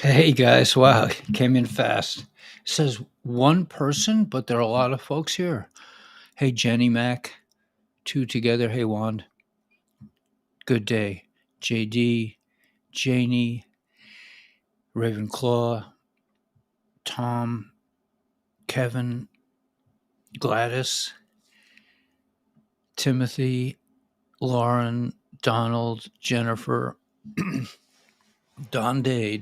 Hey guys, wow, came in fast. It says one person, but there are a lot of folks here. Hey Jenny Mac, two together. Hey Wand, good day. JD, Janie, Ravenclaw, Tom, Kevin, Gladys, Timothy, Lauren, Donald, Jennifer, Donde,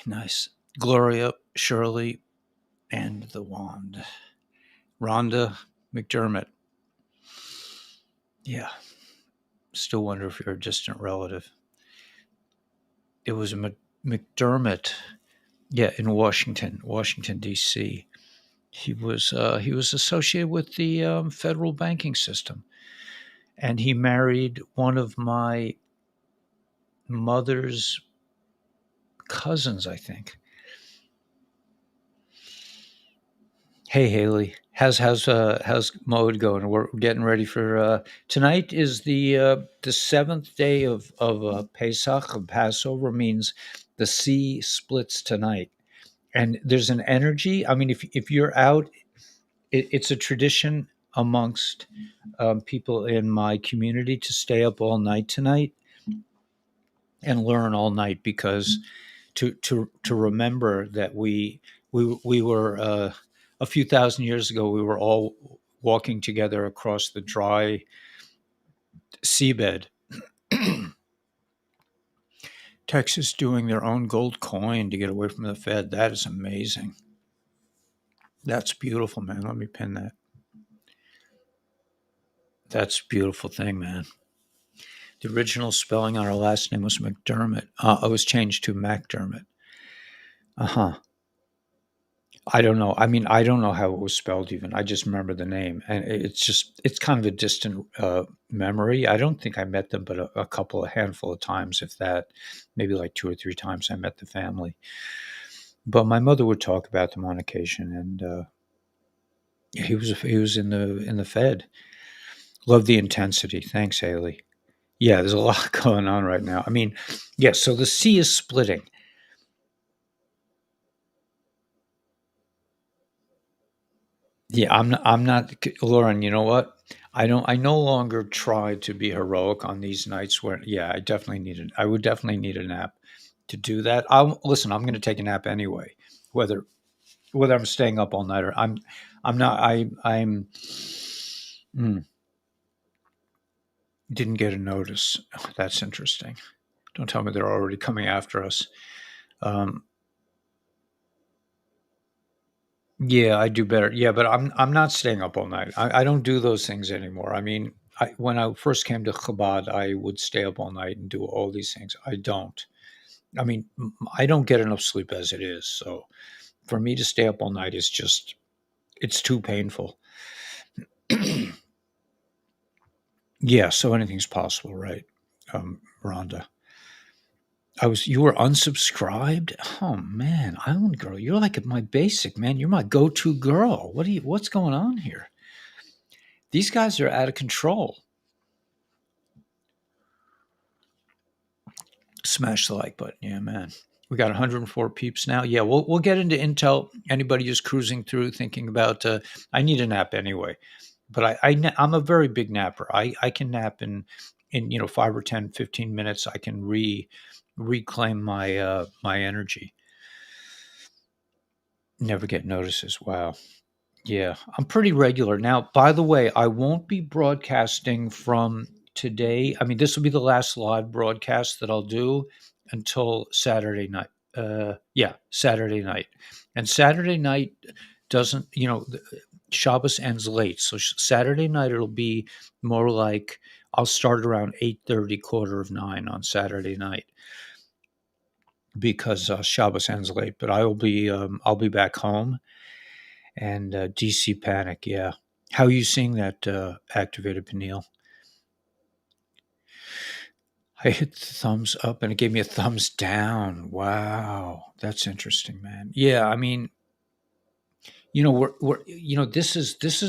nice. Gloria, Shirley, and the Wand. Rhonda McDermott. Yeah, still wonder if you're a distant relative. It was a McDermott, yeah, in Washington D.C. He was associated with the federal banking system, and he married one of my mother's cousins, I think. Hey Haley, how's mode going? We're getting ready for tonight. Is the seventh day of Pesach, of Passover, means the sea splits tonight, and there's an energy. I mean, if you're out, it's a tradition amongst people in my community to stay up all night tonight and learn all night because to remember that we were a few thousand years ago we were all walking together across the dry seabed. Texas doing their own gold coin to get away from the Fed. That is amazing. That's beautiful, man. Let me pin that. That's a beautiful thing, man. The original spelling on our last name was McDermott. It was changed to MacDermott. Uh huh. I don't know. I mean, I don't know how it was spelled even. I just remember the name. And it's kind of a distant memory. I don't think I met them, but a handful of times, if that, maybe like two or three times I met the family. But my mother would talk about them on occasion. And he was in the Fed. Love the intensity. Thanks, Haley. Yeah, there's a lot going on right now. I mean, yeah, so the sea is splitting. Yeah, I'm not Lauren, you know what? I no longer try to be heroic on these nights where yeah, I would definitely need a nap to do that. I'm going to take a nap anyway, whether I'm staying up all night or I'm not I'm mm, didn't get a notice. Oh, that's interesting. Don't tell me they're already coming after us. Um, Yeah, I do better. Yeah, but I'm not staying up all night. I don't do those things anymore. I mean, when I first came to Chabad, I would stay up all night and do all these things. I don't. I mean, I don't get enough sleep as it is. So for me to stay up all night is just it's too painful. Yeah, so anything's possible, right? Rhonda. You were unsubscribed? Oh man, Island Girl, you're like my basic, man. You're my go-to girl. What's going on here? These guys are out of control. Smash the like button. Yeah, man. We got 104 peeps now. Yeah, we'll get into Intel. Anybody who's cruising through thinking about, I need a nap anyway, but I'm a very big napper. I can nap in 5 or 10, 15 minutes. I can reclaim my energy. Never get notices. Wow. Yeah, I'm pretty regular now. By the way, I won't be broadcasting from today. I mean, this will be the last live broadcast that I'll do until Saturday night. Yeah, Saturday night. And Saturday night doesn't, Shabbos ends late. So Saturday night it'll be more like I'll start around 8:30, quarter of 9 on Saturday night because Shabbos ends late. But I'll be back home and DC Panic, yeah. How are you seeing that activated pineal? I hit the thumbs up and it gave me a thumbs down. Wow, that's interesting, man. Yeah, I mean, we're this is this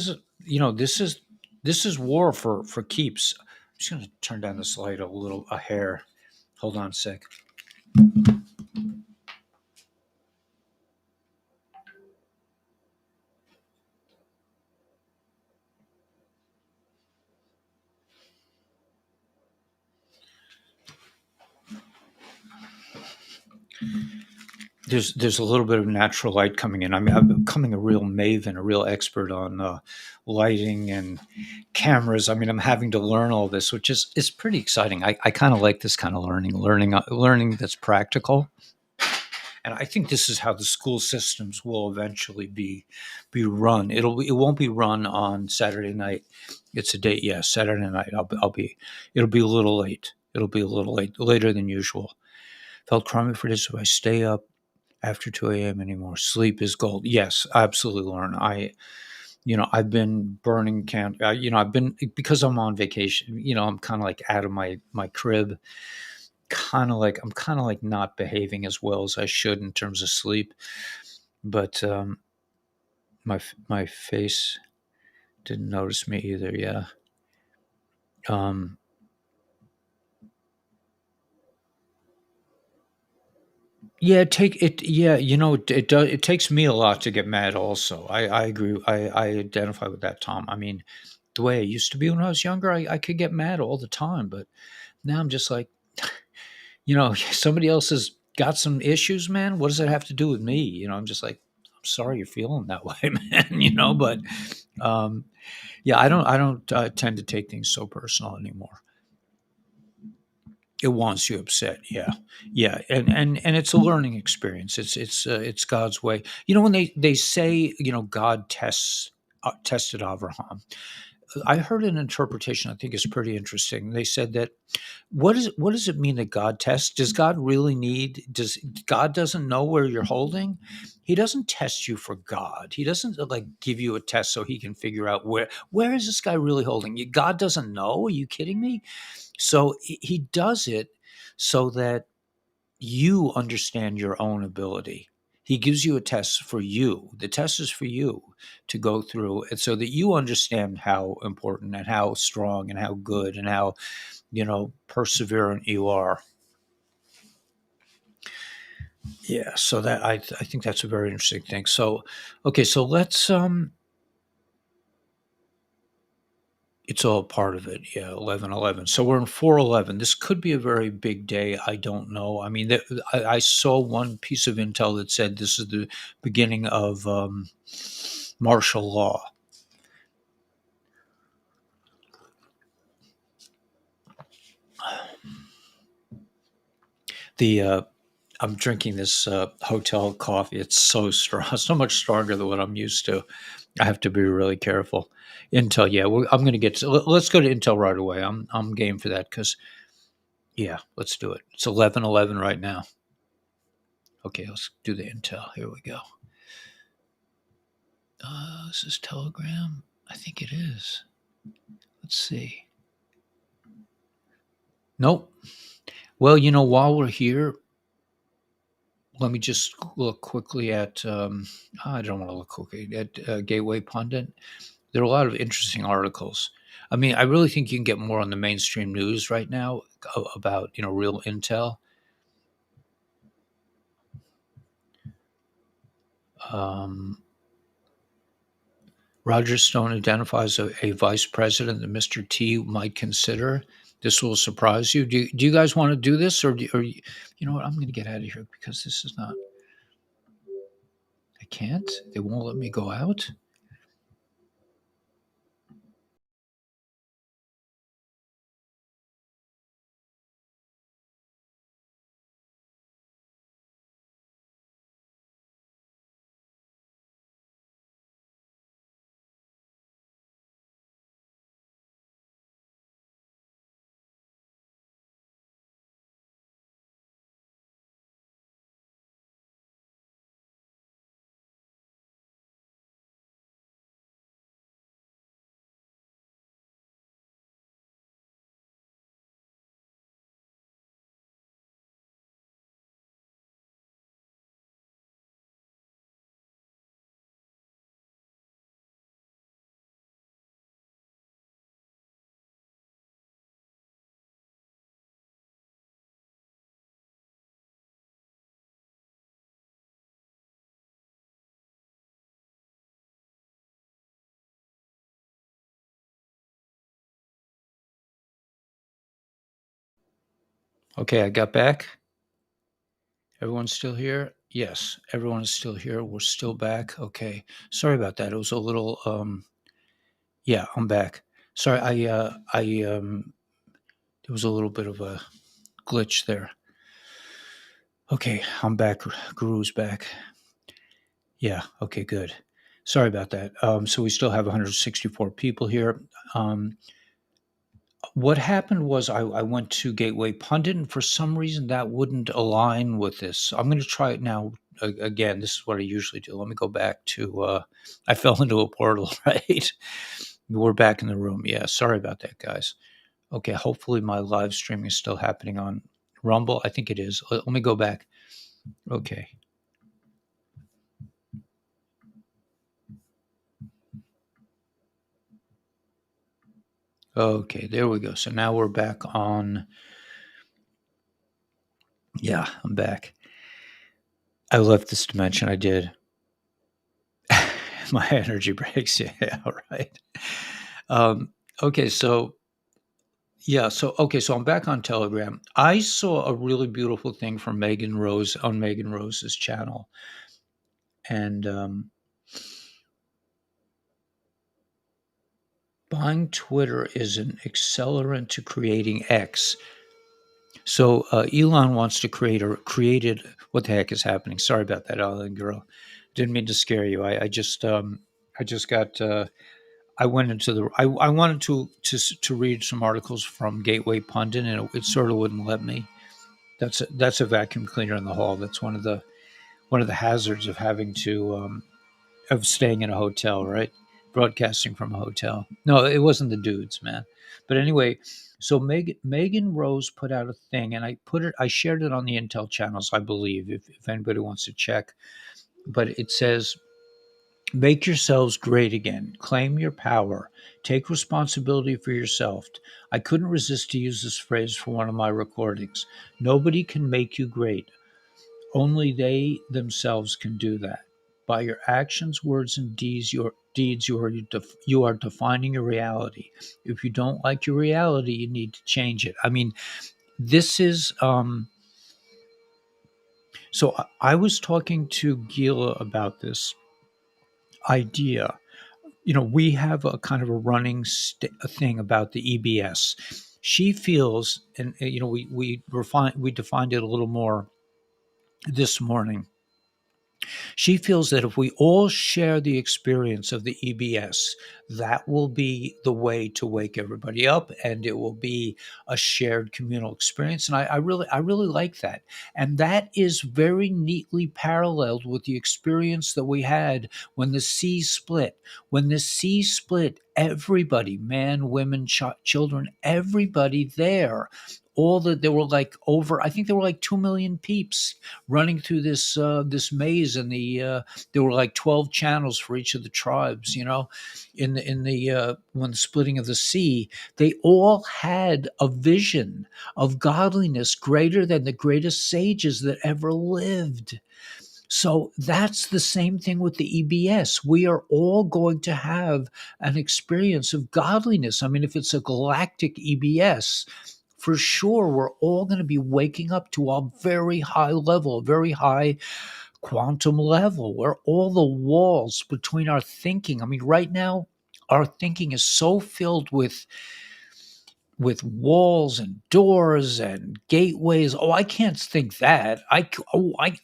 is war for keeps. I'm just gonna turn down this light a hair. Hold on a sec. There's a little bit of natural light coming in. I mean, I'm becoming a real maven, a real expert on lighting and cameras. I mean, I'm having to learn all this, which is pretty exciting. I kind of like this kind of learning that's practical. And I think this is how the school systems will eventually be run. It won't be run on Saturday night. It's a date, yes, Saturday night. I'll be. It'll be a little late. It'll be a little late, later than usual. Felt crummy for this if I stay up after 2 a.m. anymore. Sleep is gold. Yes, absolutely, Lauren. I've been burning I've been, because I'm on vacation. I'm kind of like out of my crib. I'm kind of like not behaving as well as I should in terms of sleep. But my face didn't notice me either. Yeah. Um, yeah. Take it. Yeah. It does. It takes me a lot to get mad. Also, I agree. I identify with that, Tom. I mean, the way I used to be when I was younger, I could get mad all the time, but now I'm just like, somebody else has got some issues, man. What does that have to do with me? I'm just like, I'm sorry you're feeling that way, man. But um, yeah, I don't tend to take things so personal anymore. It wants you upset, yeah, yeah, and it's a learning experience. It's God's way. When they say, God tested Abraham. I heard an interpretation I think is pretty interesting. They said that what does it mean that God tests? Does God really need? Does God doesn't know where you're holding? He doesn't test you for God. He doesn't like give you a test so he can figure out where is this guy really holding you. God doesn't know. Are you kidding me? So he does it so that you understand your own ability. He gives you a test for you. The test is for you to go through, and so that you understand how important and how strong and how good and how perseverant you are. Yeah. So that I think that's a very interesting thing. So, okay. So let's It's all part of it. Yeah, 11/11. So we're in 4/11. This could be a very big day. I don't know. I mean, I saw one piece of intel that said this is the beginning of martial law. The I'm drinking this hotel coffee. It's so strong, so much stronger than what I'm used to. I have to be really careful. Intel, yeah, I'm going to get. Let's go to Intel right away. I'm game for that because yeah, let's do it. It's 11/11 right now. Okay, let's do the Intel. Here we go. This is Telegram. I think it is. Let's see. Nope. Well, while we're here, let me just look quickly at. I don't want to look quickly at Gateway Pundit. There are a lot of interesting articles. I mean, I really think you can get more on the mainstream news right now about real intel. Um, Roger Stone identifies a vice president that Mr. T might consider. This will surprise you. Do you guys want to do this, or you know what? I'm going to get out of here because this is not. I can't. They won't let me go out. Okay, I got back. Everyone's still here? Yes, everyone is still here. We're still back. Okay. Sorry about that. It was a little yeah, I'm back. Sorry, there was a little bit of a glitch there. Okay, I'm back. Guru's back. Yeah, okay, good. Sorry about that. So we still have 164 people here. Um, what happened was I went to Gateway Pundit, and for some reason that wouldn't align with this. I'm going to try it now again. This is what I usually do. Let me go back to. I fell into a portal, right? We're back in the room. Yeah, sorry about that, guys. Okay, hopefully my live streaming is still happening on Rumble. I think it is. Let me go back. Okay. Okay, there we go. So now we're back on. Yeah, I'm back. I left this dimension. I did. My energy breaks. Yeah, all right. Um, okay, so yeah, so okay, so I'm back on Telegram. I saw a really beautiful thing from Megan Rose on Megan Rose's channel, and buying Twitter is an accelerant to creating X. So Elon wants to created. What the heck is happening? Sorry about that, Alan girl. Didn't mean to scare you. I just got. I went into the. I wanted to read some articles from Gateway Pundit, and it sort of wouldn't let me. That's a vacuum cleaner in the hall. That's one of the hazards of having to of staying in a hotel, right? Broadcasting from a hotel. No, it wasn't the dudes, man. But anyway, so Megan Rose put out a thing, and I shared it on the Intel channels, I believe, if anybody wants to check. But it says, "Make yourselves great again. Claim your power. Take responsibility for yourself." I couldn't resist to use this phrase for one of my recordings. Nobody can make you great. Only they themselves can do that. By your actions, words, and deeds, you are defining your reality. If you don't like your reality, you need to change it. I mean, this is. So I was talking to Gila about this idea. You know, we have a kind of a running a thing about the EBS. She feels, and you know, we defined it a little more this morning. She feels that if we all share the experience of the EBS, that will be the way to wake everybody up, and it will be a shared communal experience. And I really like that. And that is very neatly paralleled with the experience that we had when the sea split. When the sea split, everybody, man, women, children, everybody there, there were like over, I think there were like 2 million peeps running through this maze, and there were like 12 channels for each of the tribes, you know, in the when the splitting of the sea. They all had a vision of godliness greater than the greatest sages that ever lived. So that's the same thing with the EBS. We are all going to have an experience of godliness. I mean, if it's a galactic EBS, for sure, we're all going to be waking up to a very high level, a very high quantum level, where all the walls between our thinking, I mean, right now, our thinking is so filled with walls and doors and gateways. Oh, I can't think that.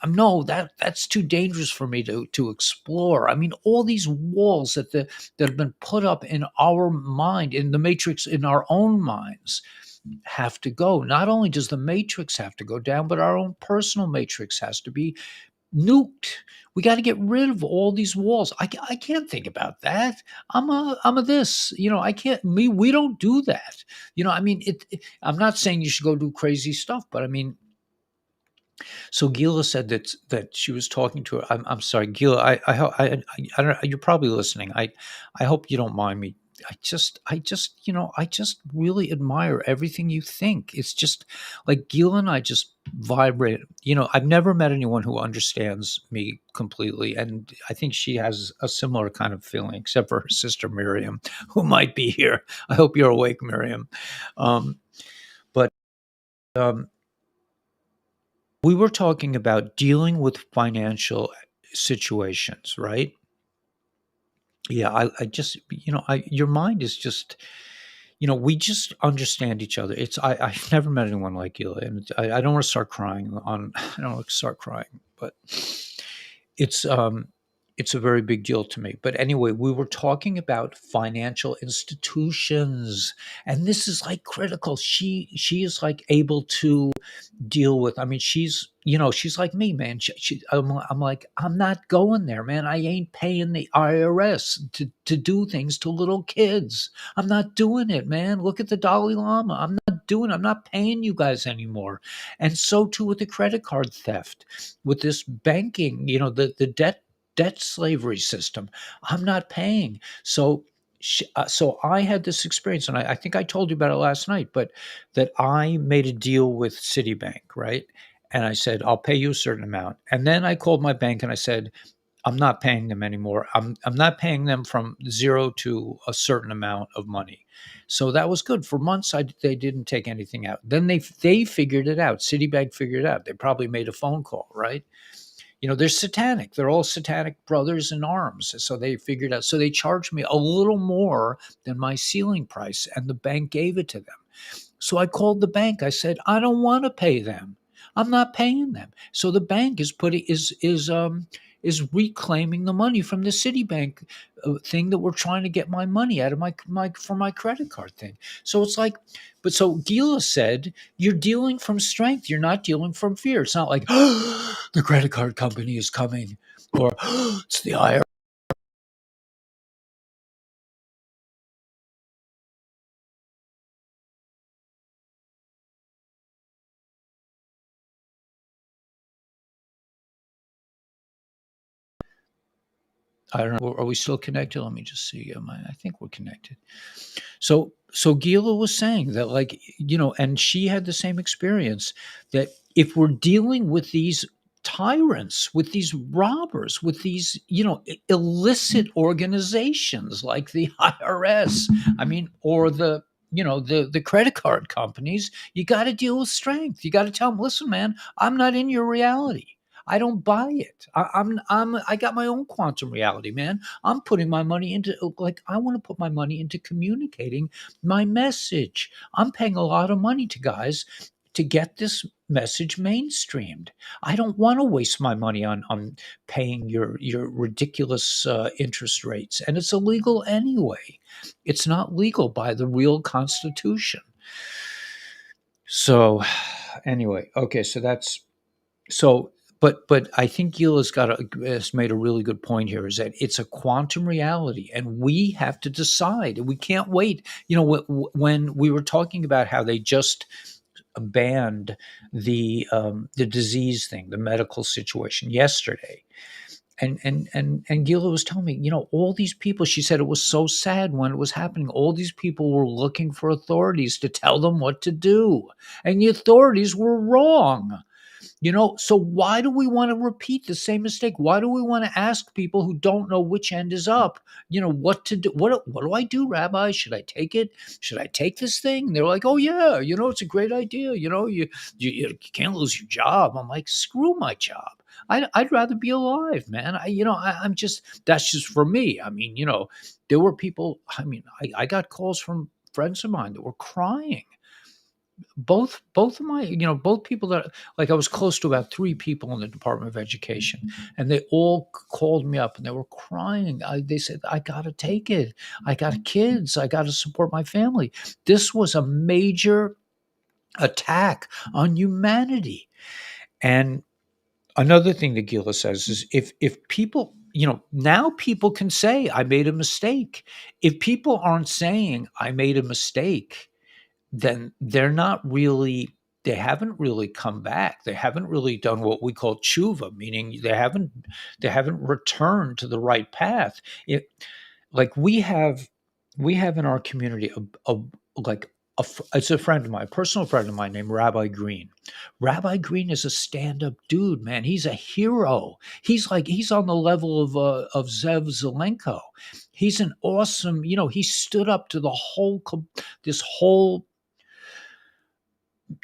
No, that's too dangerous for me to explore. I mean, all these walls that have been put up in our mind, in the matrix, in our own minds, have to go. Not only does the matrix have to go down, but our own personal matrix has to be nuked. We got to get rid of all these walls. I can't think about that. I'm a this. You know, I can't. We don't do that. You know, I mean, I'm not saying you should go do crazy stuff, but I mean, so Gila said that she was talking to her. I'm sorry, Gila. I don't. You're probably listening. I hope you don't mind me. You know, I just really admire everything you think. It's just like Gila and I just vibrate. You know, I've never met anyone who understands me completely, and I think she has a similar kind of feeling, except for her sister Miriam, who might be here. I hope you're awake, Miriam. Um, but we were talking about dealing with financial situations, right? Yeah, I just, your mind is just, we just understand each other. I've never met anyone like you, and I don't want to start crying I don't want to start crying, but it's um, it's a very big deal to me. But anyway, we were talking about financial institutions, and this is like critical. She is like able to deal with. I mean, she's like me, man. I'm like, I'm not going there, man. I ain't paying the IRS to do things to little kids. I'm not doing it, man. Look at the Dalai Lama. I'm not paying you guys anymore. And so too with the credit card theft, with this banking, the debt slavery system. I'm not paying. So I had this experience, and I think I told you about it last night, but that I made a deal with Citibank, right? And I said, I'll pay you a certain amount. And then I called my bank and I said, I'm not paying them anymore. I'm not paying them from zero to a certain amount of money. So that was good. For months, they didn't take anything out. Then they figured it out. Citibank figured it out. They probably made a phone call, right? They're satanic. They're all satanic brothers in arms. So they figured out. So they charged me a little more than my ceiling price, and the bank gave it to them. So I called the bank. I said, I don't want to pay them. I'm not paying them. So the bank is reclaiming the money from the Citibank thing that we're trying to get my money out of my for my credit card thing. So it's like, but so Gila said, you're dealing from strength. You're not dealing from fear. It's not like the credit card company is coming, or it's the IRS. I don't know. Are we still connected? Let me just see. I think we're connected. So Gila was saying that, like, and she had the same experience, that if we're dealing with these tyrants, with these robbers, with these, illicit organizations like the IRS, I mean, or the credit card companies, you got to deal with strength. You got to tell them, listen, man, I'm not in your reality. I don't buy it. I got my own quantum reality, man. I'm putting my money into, like, I want to put my money into communicating my message. I'm paying a lot of money to guys to get this message mainstreamed. I don't want to waste my money on paying your ridiculous interest rates, and it's illegal anyway. It's not legal by the real Constitution. So, anyway, okay, so, but I think has made a really good point here. Is that it's a quantum reality, and we have to decide. We can't wait. When we were talking about how they just banned the disease thing, the medical situation yesterday, and Gila was telling me, all these people. She said it was so sad when it was happening. All these people were looking for authorities to tell them what to do, and the authorities were wrong. So why do we want to repeat the same mistake? Why do we want to ask people who don't know which end is up, what to do? What do I do, Rabbi? Should I take it? Should I take this thing? And they're like, oh yeah, it's a great idea. You can't lose your job. I'm like, screw my job. I'd rather be alive, man. I'm just, that's just for me. I mean, there were people. I mean, I got calls from friends of mine that were crying. Both of my, both people that, like, I was close to about three people in the Department of Education, and they all called me up and they were crying. They said, I gotta take it. I got kids. I gotta support my family. This was a major attack on humanity. And another thing that Gila says is, if people, now people can say I made a mistake. If people aren't saying I made a mistake, then they haven't really come back. They haven't really done what we call tshuva, meaning they haven't returned to the right path. Like, we have in our community like it's a friend of mine, a personal friend of mine, named Rabbi Green. Rabbi Green is a stand-up dude, man. He's a hero. He's on the level of Zev Zelenko. He's an awesome, he stood up to this whole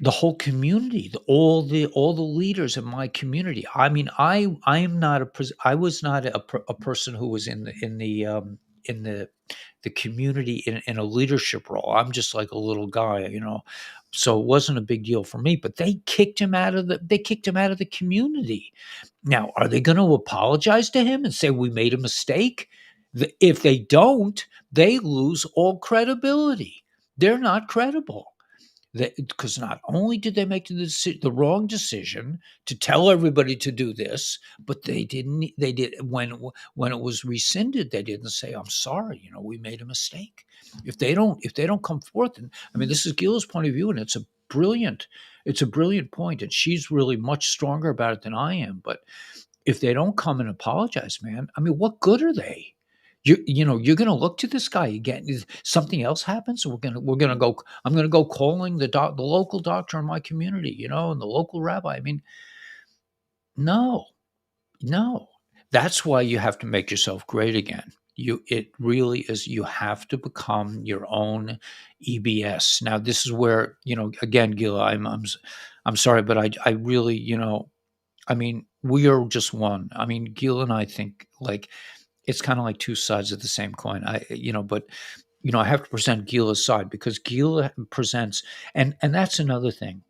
the whole community, all the leaders in my community. I mean, I am not I was not a person who was in the community in a leadership role. I'm just like a little guy, so it wasn't a big deal for me. But they kicked him out of the community. Now, are they going to apologize to him and say we made a mistake? If they don't, they lose all credibility. They're not credible. Because not only did they make the wrong decision to tell everybody to do this, but they didn't. They did when it was rescinded. They didn't say, "I'm sorry, we made a mistake." If they don't come forth, and I mean, this is Gil's point of view, and it's a brilliant point, and she's really much stronger about it than I am. But if they don't come and apologize, man, I mean, what good are they? You're gonna look to this guy again. If something else happens, we're gonna go. I'm gonna go calling the local doctor in my community, and the local rabbi. I mean, no, no. That's why you have to make yourself great again. It really is. You have to become your own EBS. Now, this is where again, Gila. I'm sorry, but I really I mean, we are just one. I mean, Gil and I think like it's kind of like two sides of the same coin. But I have to present Gila's side because Gila presents, and that's another thing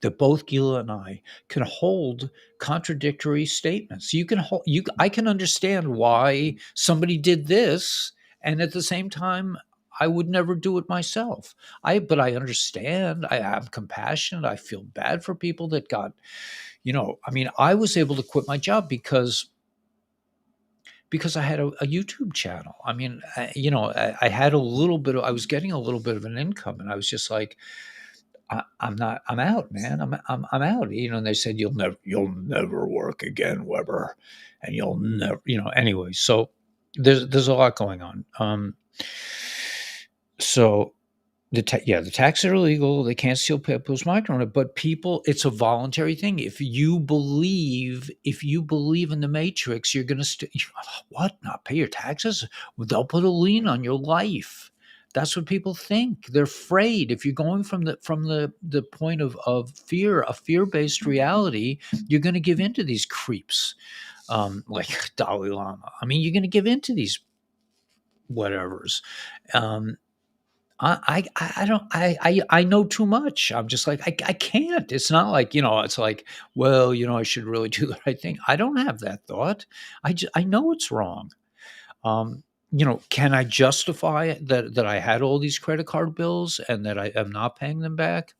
that both Gila and I can hold contradictory statements. You can hold you. I can understand why somebody did this, and at the same time, I would never do it myself. But I understand. I am compassionate. I feel bad for people that got I mean, I was able to quit my job because I had a YouTube channel. I mean, I had a little bit of, I was getting a little bit of an income, and I was just like, I'm not, I'm out, man. I'm out. And they said you'll never work again, Weber, and you'll never, Anyway. So there's a lot going on. So the taxes are illegal. They can't steal people's money, but people, it's a voluntary thing. If you believe in the matrix, you're going to what? Not pay your taxes? Well, they'll put a lien on your life. That's what people think. They're afraid. If you're going from the point of fear, a fear-based reality, you're going to give in to these creeps, like Dalai Lama. I mean, you're going to give in to these whatevers. Um, I don't I know too much. I'm just like I can't. It's not like it's like, well, I should really do the right thing. I don't have that thought. I know it's wrong. Can I justify that I had all these credit card bills and that I am not paying them back?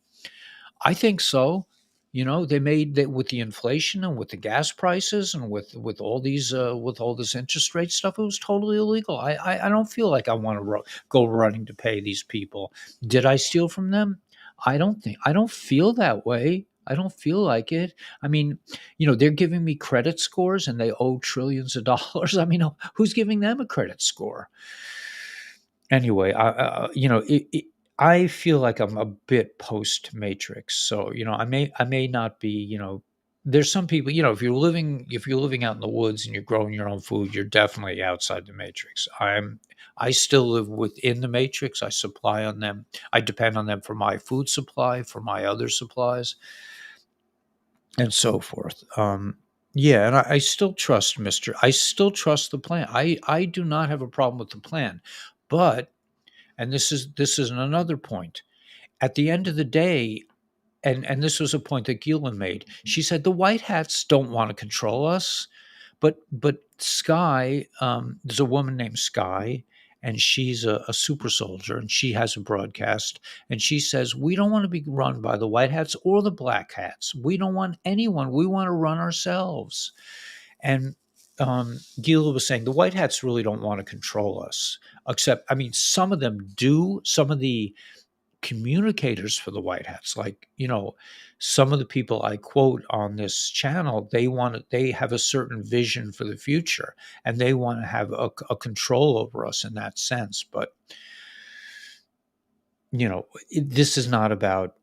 I think so. They made that with the inflation and with the gas prices and with all this interest rate stuff. It was totally illegal. I don't feel like I want to go running to pay these people. Did I steal from them? I don't feel that way. I don't feel like it. I mean, they're giving me credit scores and they owe trillions of dollars. I mean, who's giving them a credit score? Anyway, I feel like I'm a bit post Matrix. So, I may not be, there's some people, if you're living out in the woods and you're growing your own food, you're definitely outside the Matrix. I still live within the Matrix. I supply on them. I depend on them for my food supply, for my other supplies, and so forth. Yeah, and I still trust Mister. I still trust the plan. I do not have a problem with the plan, but and this is another point. At the end of the day, and this was a point that Gillen made. She said the white hats don't want to control us, but Sky, there's a woman named Sky, and she's a super soldier, and she has a broadcast, and she says we don't want to be run by the white hats or the black hats. We don't want anyone. We want to run ourselves. And Gila was saying the white hats really don't want to control us, except, I mean, some of them do. Some of the communicators for the white hats, like, some of the people I quote on this channel, they have a certain vision for the future, and they want to have a control over us in that sense. But, this is not about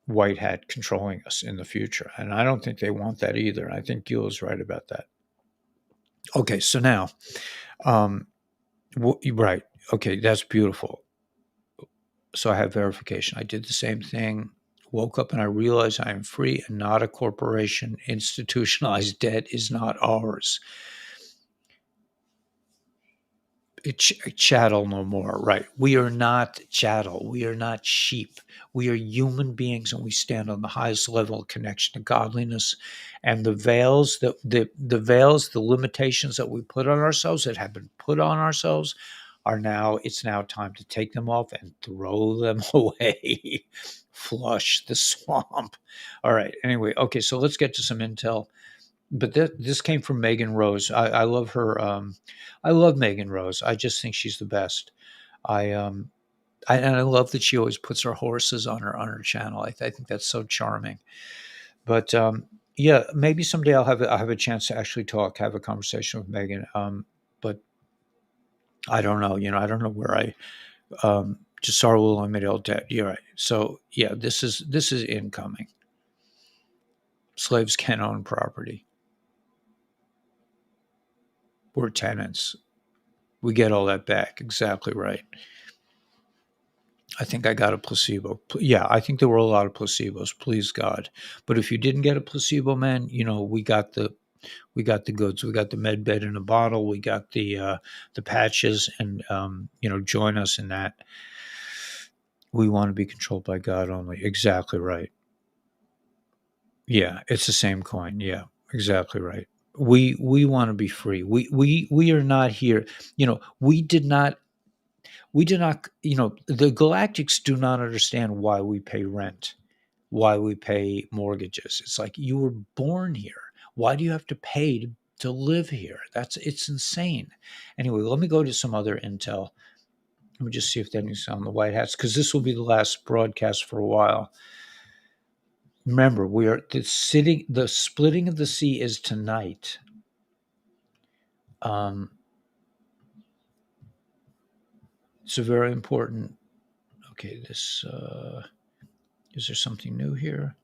white hat controlling us in the future. And I don't think they want that either. I think Gila's right about that. Okay, so now, um, right. Okay, that's beautiful. So I have verification. I did the same thing Woke up and I realized I am free and not a corporation. Institutionalized debt is not ours. Chattel no more, right? We are not chattel. We are not sheep. We are human beings, and we stand on the highest level of connection to godliness. And the veils, the veils, the limitations that we put on ourselves, that have been put on ourselves, are now. It's now time to take them off and throw them away. Flush the swamp. All right. Anyway, okay. So let's get to some intel, but this came from Megan Rose. I love her. I love Megan Rose. I just think she's the best. I and I love that she always puts her horses on her channel. I think that's so charming. But yeah, maybe someday I'll have a chance to actually have a conversation with Megan. But I don't know. I don't know where I just sorrow limited debt. You're right. So yeah, this is incoming. Slaves can own property. We're tenants. We get all that back. Exactly right. I think I got a placebo. Yeah, I think there were a lot of placebos. Please God. But if you didn't get a placebo, man, we got the goods. We got the med bed in a bottle. We got the patches, and join us in that. We want to be controlled by God only. Exactly right. Yeah, it's the same coin. Yeah, exactly right. We want to be free. We are not here. We did not, the galactics do not understand why we pay rent, why we pay mortgages. It's like, you were born here. Why do you have to pay to live here? It's insane. Anyway, let me go to some other intel. Let me just see if anything's on the White Hats, because this will be the last broadcast for a while. Remember, the splitting of the sea is tonight. Um, it's a very important. Okay, this is there something new here?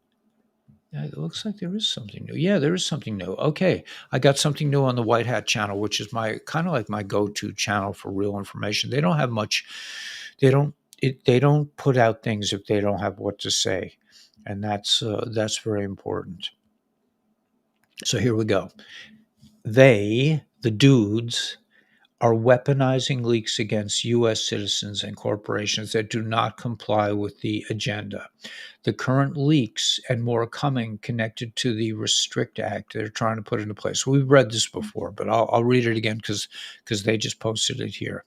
Yeah, it looks like there is something new. Yeah, there is something new. Okay, I got something new on the White Hat channel, which is my kind of like my go-to channel for real information. They don't have much. They don't. They don't put out things if they don't have what to say, and that's very important. So here we go. The dudes, are weaponizing leaks against U.S. citizens and corporations that do not comply with the agenda. The current leaks and more coming connected to the Restrict Act they're trying to put into place. We've read this before, but I'll read it again because they just posted it here.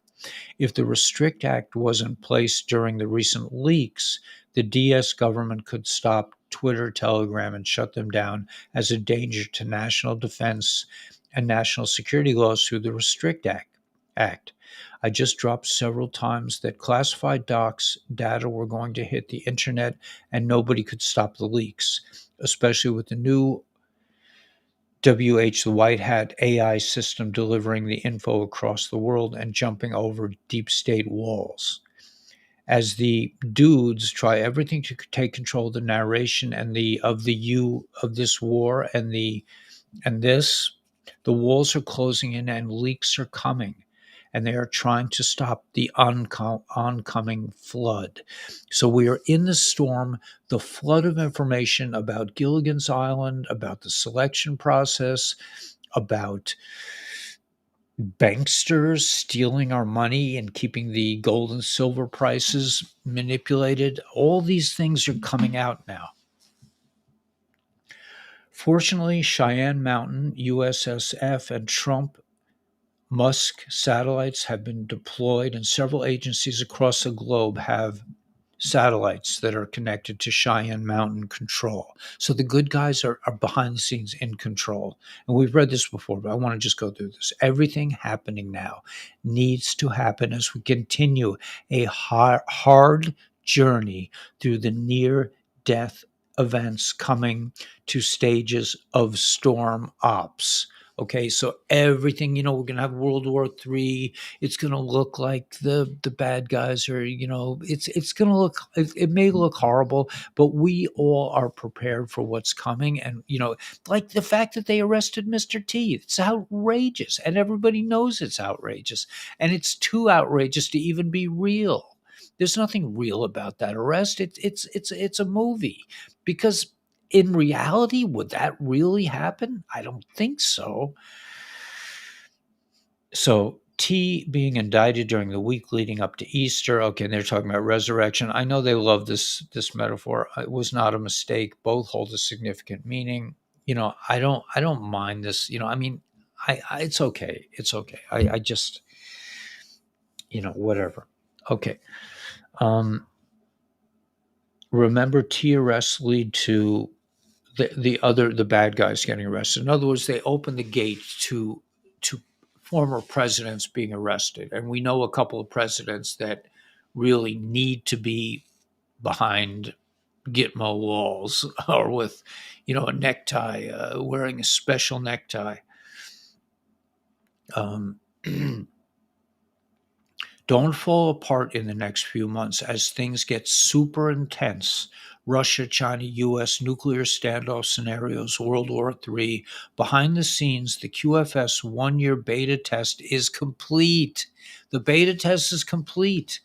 If the Restrict Act wasn't placed during the recent leaks, the DS government could stop Twitter, Telegram, and shut them down as a danger to national defense and national security laws through the Restrict Act. I just dropped several times that classified docs data were going to hit the internet and nobody could stop the leaks, especially with the new the White Hat AI system delivering the info across the world and jumping over deep state walls. As the dudes try everything to take control of the narration and of this war and this, the walls are closing in and leaks are coming, and they are trying to stop the oncoming flood. So we are in the storm, the flood of information about Gilligan's Island, about the selection process, about banksters stealing our money and keeping the gold and silver prices manipulated. All these things are coming out now. Fortunately, Cheyenne Mountain, USSF, and Trump Musk satellites have been deployed, and several agencies across the globe have satellites that are connected to Cheyenne Mountain control. So the good guys are behind the scenes in control. And we've read this before, but I want to just go through this. Everything happening now needs to happen as we continue a hard journey through the near death events coming to stages of storm ops. Okay, so everything, we're going to have World War III. It's going to look like the bad guys are, it's going to look, it may look horrible, but we all are prepared for what's coming. And, like the fact that they arrested Mr. T, it's outrageous. And everybody knows it's outrageous. And it's too outrageous to even be real. There's nothing real about that arrest. It's a movie, because in reality, would that really happen? I don't think so. So T being indicted during the week leading up to Easter. Okay, and they're talking about resurrection. I know they love this metaphor. It was not a mistake. Both hold a significant meaning. I don't mind this. I mean, I it's okay. It's okay. I just whatever. Okay. Um, remember, T arrests lead to the bad guys getting arrested. In other words, they open the gate to former presidents being arrested, and we know a couple of presidents that really need to be behind Gitmo walls or with a necktie, wearing a special necktie. Um, don't fall apart in the next few months as things get super intense. Russia, China, US nuclear standoff scenarios, World War III. Behind the scenes, the QFS 1 year beta test is complete. The beta test is complete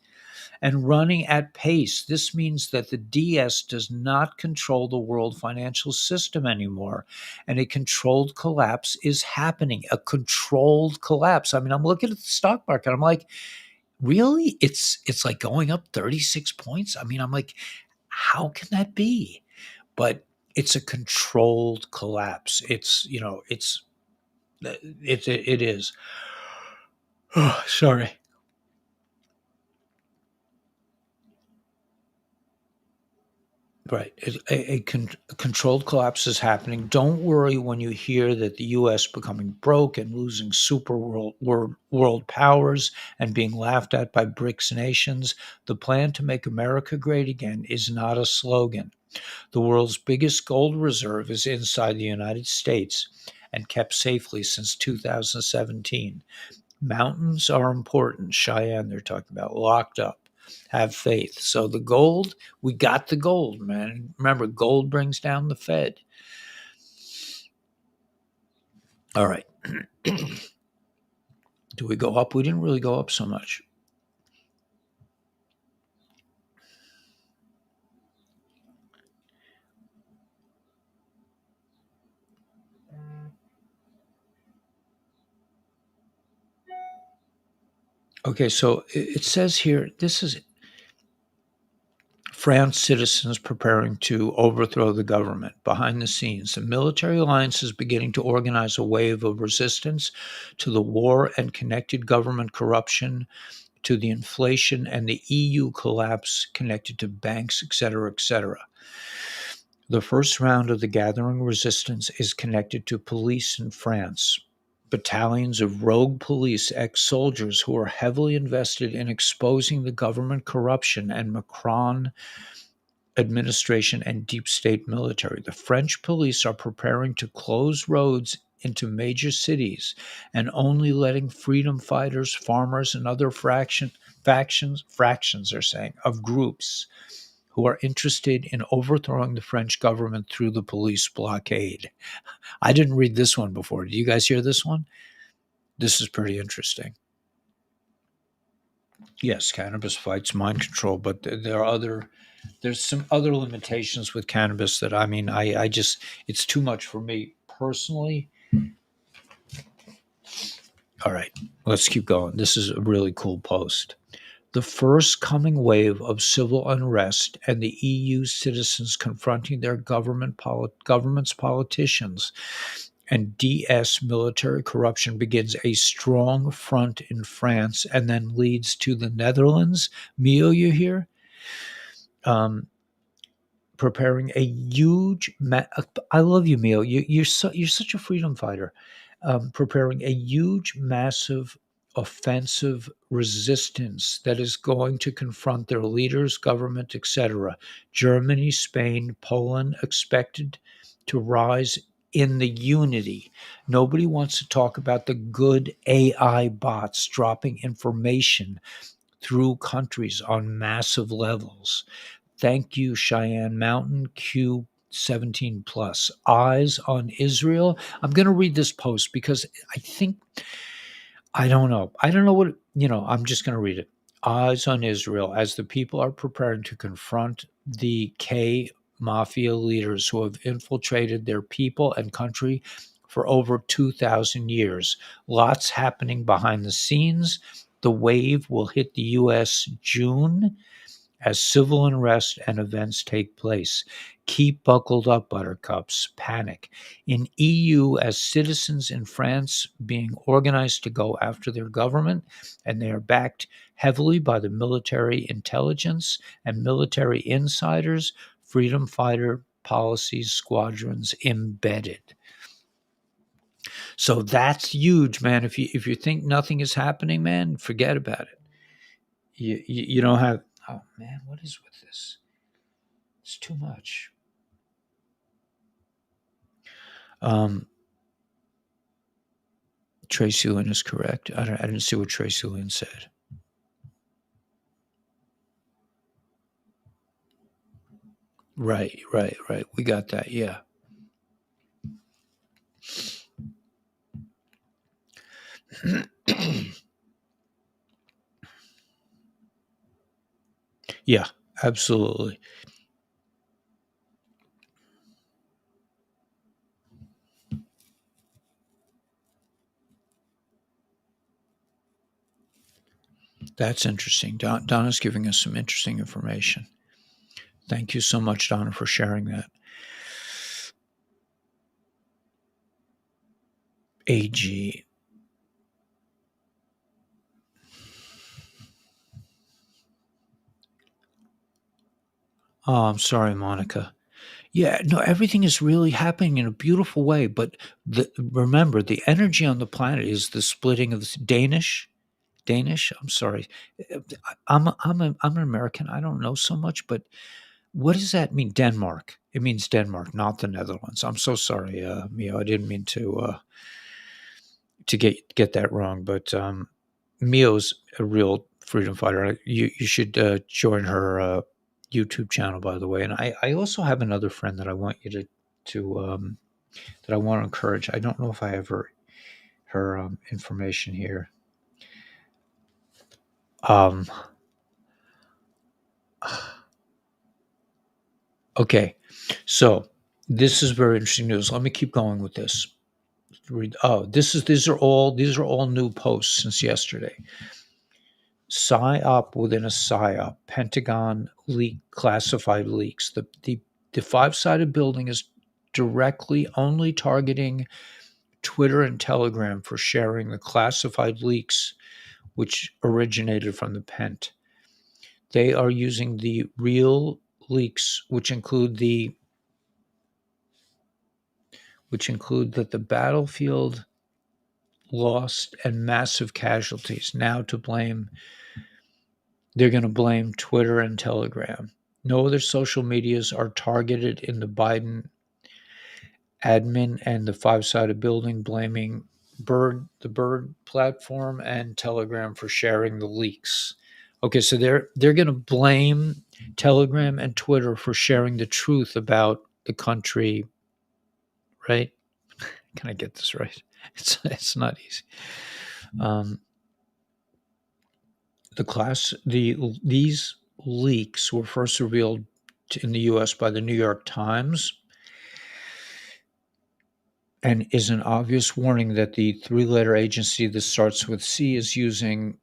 and running at pace. This means that the DS does not control the world financial system anymore, and a controlled collapse is happening. A controlled collapse. I mean, I'm looking at the stock market. I'm like, really? It's like going up 36 points. I mean, I'm like, how can that be? But it's a controlled collapse. It is. Oh, sorry. Right. A controlled collapse is happening. Don't worry when you hear that the U.S. becoming broke and losing super world powers and being laughed at by BRICS nations. The plan to make America great again is not a slogan. The world's biggest gold reserve is inside the United States and kept safely since 2017. Mountains are important. Cheyenne, they're talking about, locked up. Have faith. So the gold, we got the gold, man. Remember, gold brings down the Fed. All right. Do we go up? We didn't really go up so much. Okay, so it says here, this is France citizens preparing to overthrow the government. Behind the scenes, the military alliance is beginning to organize a wave of resistance to the war and connected government corruption, to the inflation and the EU collapse connected to banks, etc., etc. The first round of the gathering resistance is connected to police in France. Battalions of rogue police, ex soldiers who are heavily invested in exposing the government corruption and Macron administration and deep state military. The French police are preparing to close roads into major cities and only letting freedom fighters, farmers, and other fractions are saying, of groups who are interested in overthrowing the French government through the police blockade. I didn't read this one before. Did you guys hear this one? This is pretty interesting. Yes, cannabis fights mind control, but there's some other limitations with cannabis that, I mean, I just, it's too much for me personally. All right, let's keep going. This is a really cool post. The first coming wave of civil unrest and the EU citizens confronting their government's politicians and DS military corruption begins a strong front in France and then leads to the Netherlands. Mio, you here? Um, preparing a huge. I love you, Mio. You're such a freedom fighter. Preparing a huge, massive, offensive resistance that is going to confront their leaders, government, etc. Germany, Spain, Poland expected to rise in the unity. Nobody wants to talk about the good AI bots dropping information through countries on massive levels. Thank you, Cheyenne Mountain Q 17 plus. Eyes on Israel. I'm going to read this post because I think, I don't know. I don't know what, I'm just going to read it. eyes on Israel as the people are preparing to confront the K mafia leaders who have infiltrated their people and country for over 2,000 years. Lots happening behind the scenes. The wave will hit the U.S. June as civil unrest and events take place. Keep buckled up, buttercups. Panic. In EU, as citizens in France being organized to go after their government, and they are backed heavily by the military intelligence and military insiders, freedom fighter policies, squadrons embedded. So that's huge, man. If you think nothing is happening, man, forget about it. You don't have. Oh man, what is with this? It's too much. Um, Tracy Lynn is correct. I didn't see what Tracy Lynn said. Right, right, right. We got that. Yeah. Yeah, absolutely. That's interesting. Donna's giving us some interesting information. Thank you so much, Donna, for sharing that. AG. Oh, I'm sorry, Monica. Yeah, no, everything is really happening in a beautiful way. But remember, the energy on the planet is the splitting of the Danish. Danish. I'm sorry. I'm an American. I don't know so much, but what does that mean? Denmark. It means Denmark, not the Netherlands. I'm so sorry, Mio. I didn't mean to get that wrong. But Mio's a real freedom fighter. You should join her YouTube channel, by the way. And I also have another friend that I want you to that I want to encourage. I don't know if I have her information here. Um, okay, so this is very interesting news. Let me keep going with this. Oh, these are all new posts since yesterday. PSYOP within a PSYOP. Pentagon leak classified leaks. The five-sided building is directly only targeting Twitter and Telegram for sharing the classified leaks which originated from the Pent. They are using the real leaks, which include that the battlefield lost and massive casualties. Now they're going to blame Twitter and Telegram. No other social medias are targeted in the Biden admin and the five-sided building, blaming the Bird platform and Telegram for sharing the leaks. Okay, so they're going to blame Telegram and Twitter for sharing the truth about the country, right? Can I get this right? It's not easy. These leaks were first revealed in the U.S. by the New York Times, and is an obvious warning that the three-letter agency that starts with C is using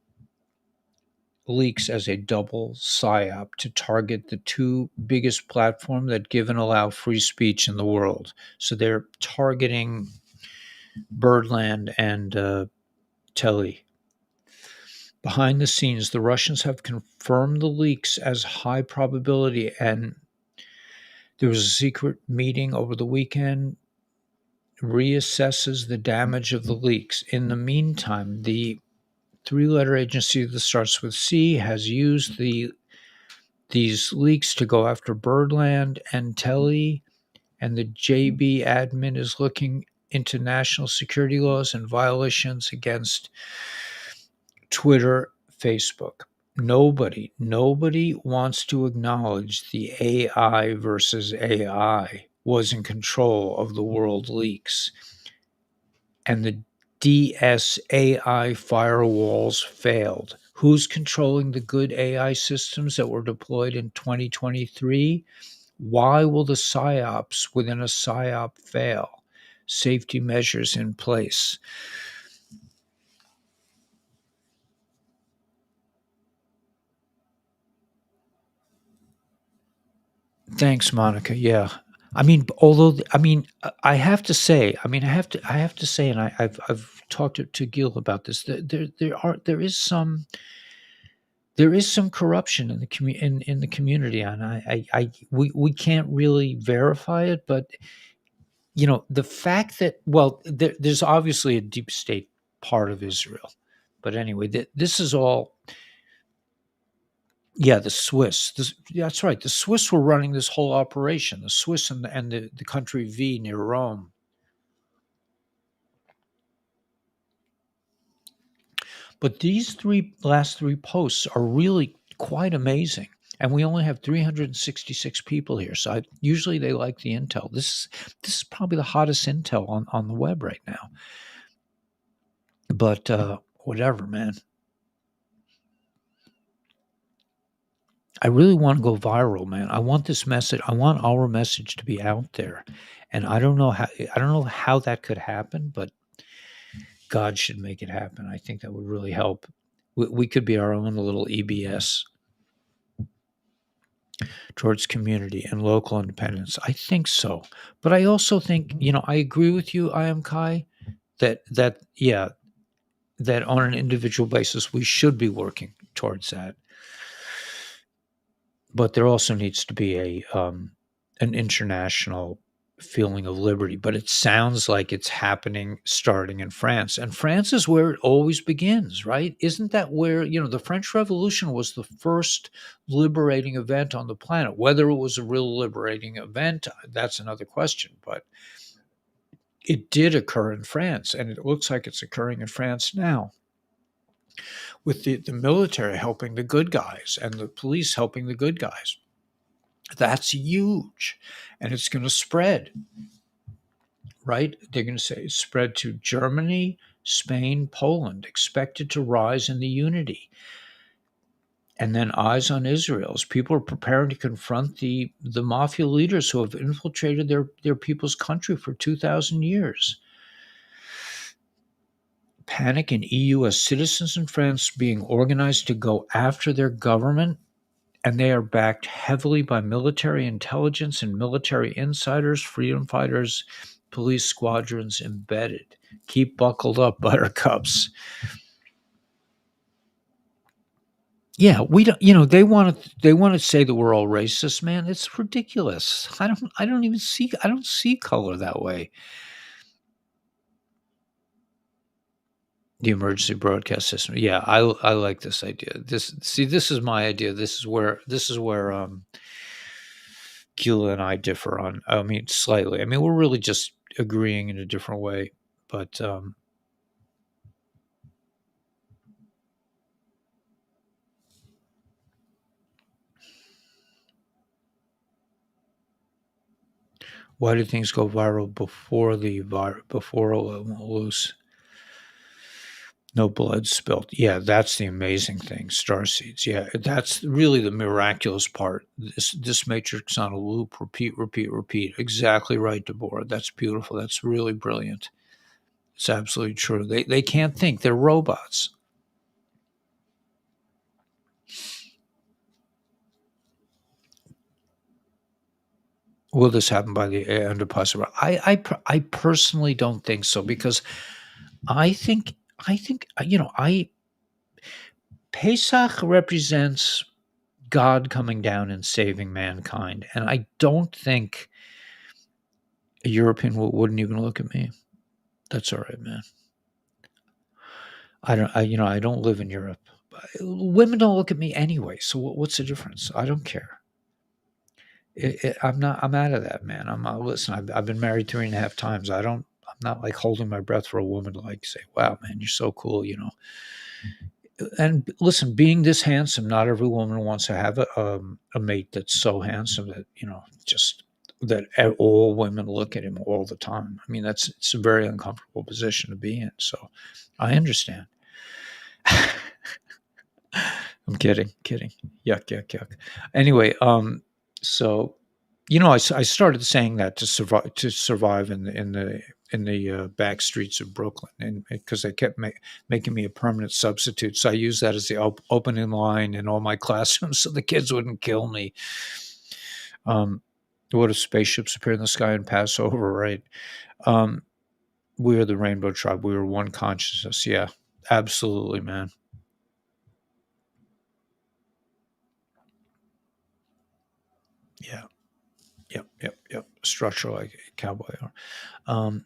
leaks as a double psyop to target the two biggest platforms that give and allow free speech in the world. So they're targeting Birdland and Telly. Behind the scenes, the Russians have confirmed the leaks as high probability, and there was a secret meeting over the weekend reassesses the damage of the leaks. In the meantime, the three-letter agency that starts with C has used these leaks to go after Birdland and Telly, and the JB admin is looking into national security laws and violations against Twitter, Facebook. Nobody wants to acknowledge the AI versus AI was in control of the world leaks, and the DSAI firewalls failed. Who's controlling the good AI systems that were deployed in 2023? Why will the psyops within a psyop fail? Safety measures in place. Thanks, Monica. Yeah. I mean, although I have to say, I have to say, and I've talked to Gil about this. There is some corruption in the in the community, and we can't really verify it, but the fact that, well, there's obviously a deep state part of Israel, but anyway, this is all. Yeah, the Swiss. That's right. The Swiss were running this whole operation. The Swiss and the country V near Rome. But these last three posts are really quite amazing. And we only have 366 people here. So usually they like the intel. This is probably the hottest intel on the web right now. But whatever, man. I really want to go viral, man. I want this message. I want our message to be out there. And I don't know how that could happen, but God should make it happen. I think that would really help. We could be our own little EBS towards community and local independence. I think so. But I also think, I agree with you, I am Kai, yeah, that on an individual basis we should be working towards that. But there also needs to be an international feeling of liberty. But it sounds like it's happening starting in France, and France is where it always begins, right? Isn't that where the French Revolution was the first liberating event on the planet? Whether it was a real liberating event, that's another question. But it did occur in France, and it looks like it's occurring in France now, with the military helping the good guys and the police helping the good guys. That's huge, and it's going to spread, right? They're going to say spread to Germany, Spain, Poland, expected to rise in the unity. And then eyes on Israel as people are preparing to confront the mafia leaders who have infiltrated their people's country for 2,000 years. Panic in EU as citizens in France being organized to go after their government, and they are backed heavily by military intelligence and military insiders, freedom fighters, police squadrons embedded. Keep buckled up, buttercups. Yeah, we don't. They want to say that we're all racist, man. It's ridiculous. I don't see color that way. The emergency broadcast system. Yeah, I like this idea. This is my idea. This is where Gila and I differ on. I mean, slightly. I mean, we're really just agreeing in a different way. But why do things go viral before loose? No blood spilled. Yeah, that's the amazing thing. Star seeds. Yeah, that's really the miraculous part. This matrix on a loop. Repeat, repeat, repeat. Exactly right, Deborah. That's beautiful. That's really brilliant. It's absolutely true. They can't think. They're robots. Will this happen by the end of possible? I personally don't think so, because I think I Pesach represents God coming down and saving mankind, and I don't think a European wouldn't even look at me. That's all right, man. I don't live in Europe. Women don't look at me anyway. So what's the difference? I don't care. I'm not. I'm out of that, man. Listen. I've been married 3.5 times. I'm not like holding my breath for a woman to like say, "Wow, man, you're so cool." And listen, being this handsome, not every woman wants to have a mate that's so handsome that just that all women look at him all the time. I mean, it's a very uncomfortable position to be in. So, I understand. I'm kidding, kidding. Yuck, yuck, yuck. Anyway, so I started saying that to survive in the back streets of Brooklyn, and because they kept making me a permanent substitute, so I used that as the opening line in all my classrooms, so the kids wouldn't kill me. Um, what if spaceships appear in the sky and pass over? Right. Um, we are the Rainbow Tribe. We are one consciousness. Yeah, absolutely, man. Yeah. Yep. Yep. Yep. Structure like a cowboy arm. Um,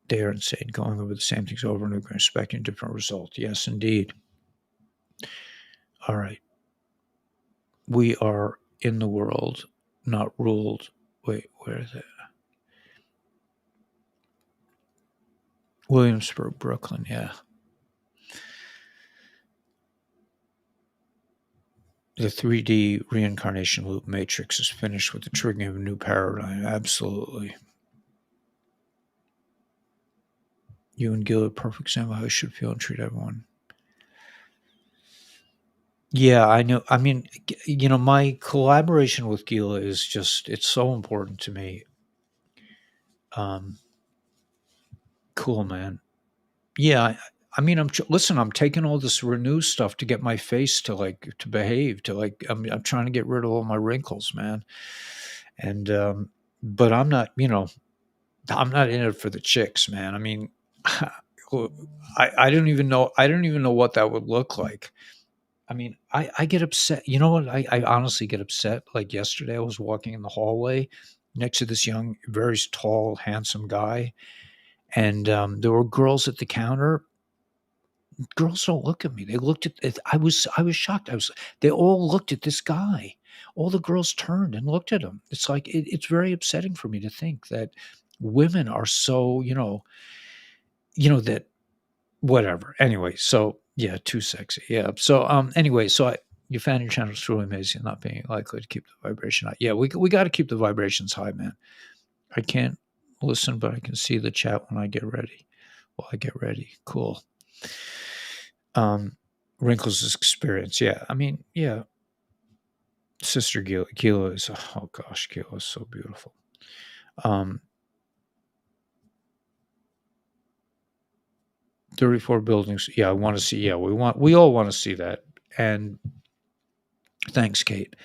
they are insane, going over the same things over and over, expecting different results. Yes, indeed. All right. We are in the world, not ruled. Wait, where is it? Williamsburg, Brooklyn. Yeah. The 3D reincarnation loop matrix is finished with the triggering of a new paradigm. Absolutely. You and Gil are a perfect example of how you should feel and treat everyone. Yeah, I know. I mean, my collaboration with Gila is it's so important to me. Um, cool, man. Yeah, I mean, listen. I'm taking all this renew stuff to get my face to behave to I'm trying to get rid of all my wrinkles, man. And but I'm not. I'm not in it for the chicks, man. I mean, I don't even know. I don't even know what that would look like. I mean, I get upset. You know what? I honestly get upset. Like yesterday, I was walking in the hallway next to this young, very tall, handsome guy, and there were girls at the counter. Girls don't look at me. They looked at it. I was shocked. They all looked at this guy. All the girls turned and looked at him. It's like it's very upsetting for me to think that women are so, that whatever. Anyway, so yeah, too sexy. Yeah. So anyway, you found your channel is truly amazing, not being likely to keep the vibration high. Yeah, we got to keep the vibrations high, man. I can't listen, but I can see the chat when I get ready. While I get ready. Cool. Wrinkles is experience. Yeah. I mean, yeah. Sister Gila is, oh gosh, Gila is so beautiful. Um, 34 buildings. Yeah, I want to see. Yeah, we all want to see that. And thanks, Kate.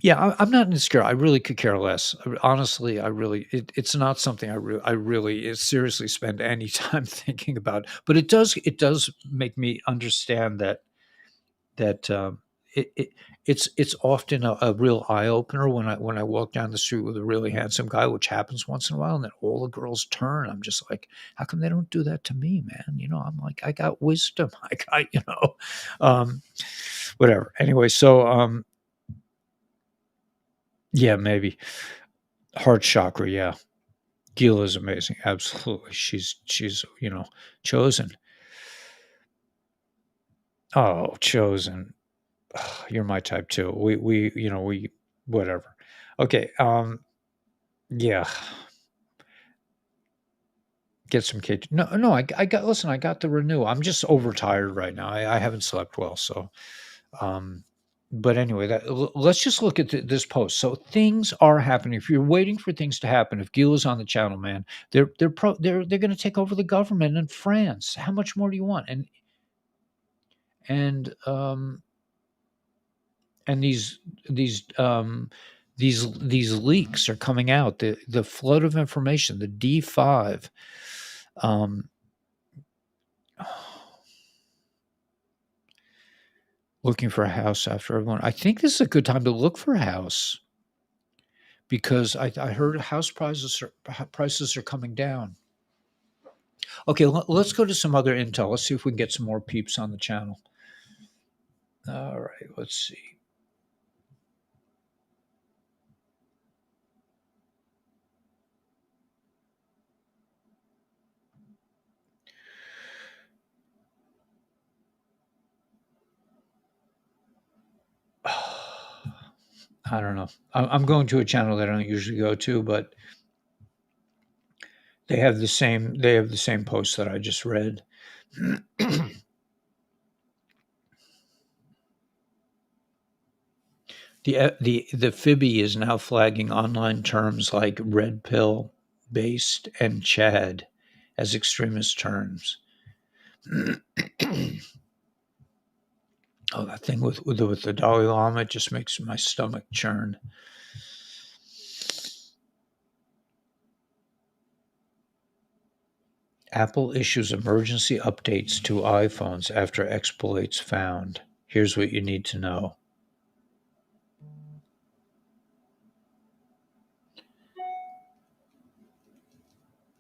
Yeah, I'm not insecure. I really could care less. Honestly, it's not something I really seriously spend any time thinking about. But it does make me understand that it, it it's often a real eye opener when I walk down the street with a really handsome guy, which happens once in a while, and then all the girls turn. I'm just like, how come they don't do that to me, man? I'm like, I got wisdom. I got, um, whatever. Anyway, so yeah, maybe heart chakra. Yeah, Gila is amazing. Absolutely, she's chosen. Oh, chosen. You're my type too. We whatever. Okay. Yeah. Get some cake. No, no. I got. Listen. I got the renew. I'm just overtired right now. I haven't slept well. So, um, but anyway, let's just look at this post. So things are happening. If you're waiting for things to happen, if Gil is on the channel, man, they're going to take over the government in France. How much more do you want? And and these leaks are coming out. The flood of information. The D5. Um, looking for a house after everyone. I think this is a good time to look for a house because I heard house prices are coming down. Okay, let's go to some other intel. Let's see if we can get some more peeps on the channel. All right, let's see. I don't know. I'm going to a channel that I don't usually go to, but they have the same post that I just read. The Phoebe is now flagging online terms like red pill, based, and Chad as extremist terms. Oh, that thing with the Dalai Lama just makes my stomach churn. Apple issues emergency updates to iPhones after exploits found. Here's what you need to know.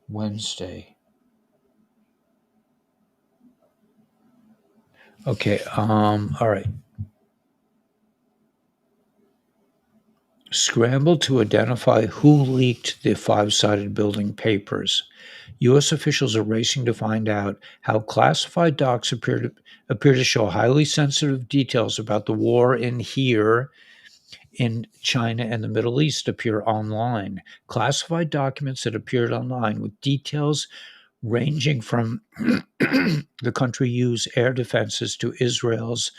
Wednesday. Okay, all right. Scrambled to identify who leaked the five-sided building papers. U.S. officials are racing to find out how classified docs appear to show highly sensitive details about the war in China and the Middle East appear online. Classified documents that appeared online with details ranging from the country use air defenses to Israel's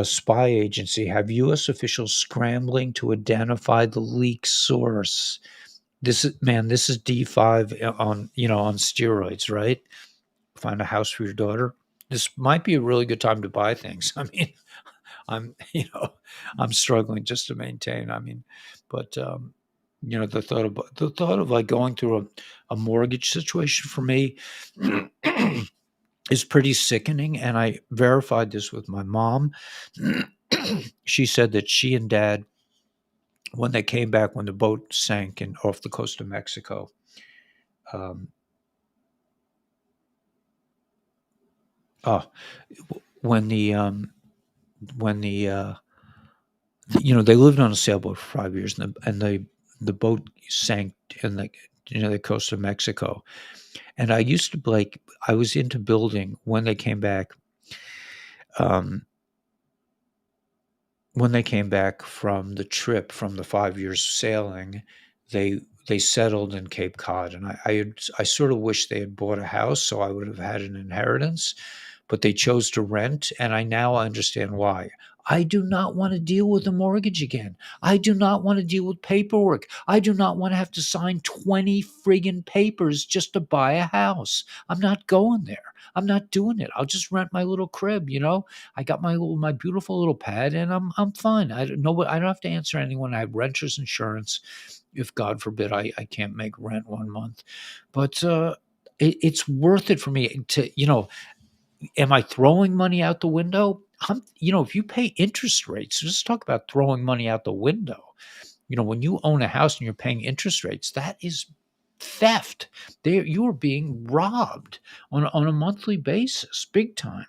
spy agency have U.S. officials scrambling to identify the leak source. This is D5 on steroids, right? Find a house for your daughter. This might be a really good time to buy things. I mean, I'm I'm struggling just to maintain. I mean, but the thought of like going through a mortgage situation for me is pretty sickening. And I verified this with my mom. She said that she and dad, when they came back, when the boat sank off the coast of Mexico, um, oh, when they lived on a sailboat for 5 years, and the boat sank in the coast of Mexico. And I was into building when they came back. Um, when they came back from the trip from the 5 years sailing, they settled in Cape Cod, and I sort of wish they had bought a house so I would have had an inheritance, but they chose to rent, and I now understand why. I do not want to deal with a mortgage again. I do not want to deal with paperwork. I do not want to have to sign 20 friggin' papers just to buy a house. I'm not going there. I'm not doing it. I'll just rent my little crib. I got my beautiful little pad, and I'm fine. I don't know. I don't have to answer anyone. I have renter's insurance. If God forbid I can't make rent 1 month, but it's worth it for me to. Am I throwing money out the window? If you pay interest rates, just talk about throwing money out the window. When you own a house and you're paying interest rates, that is theft. You are being robbed on a monthly basis, big time.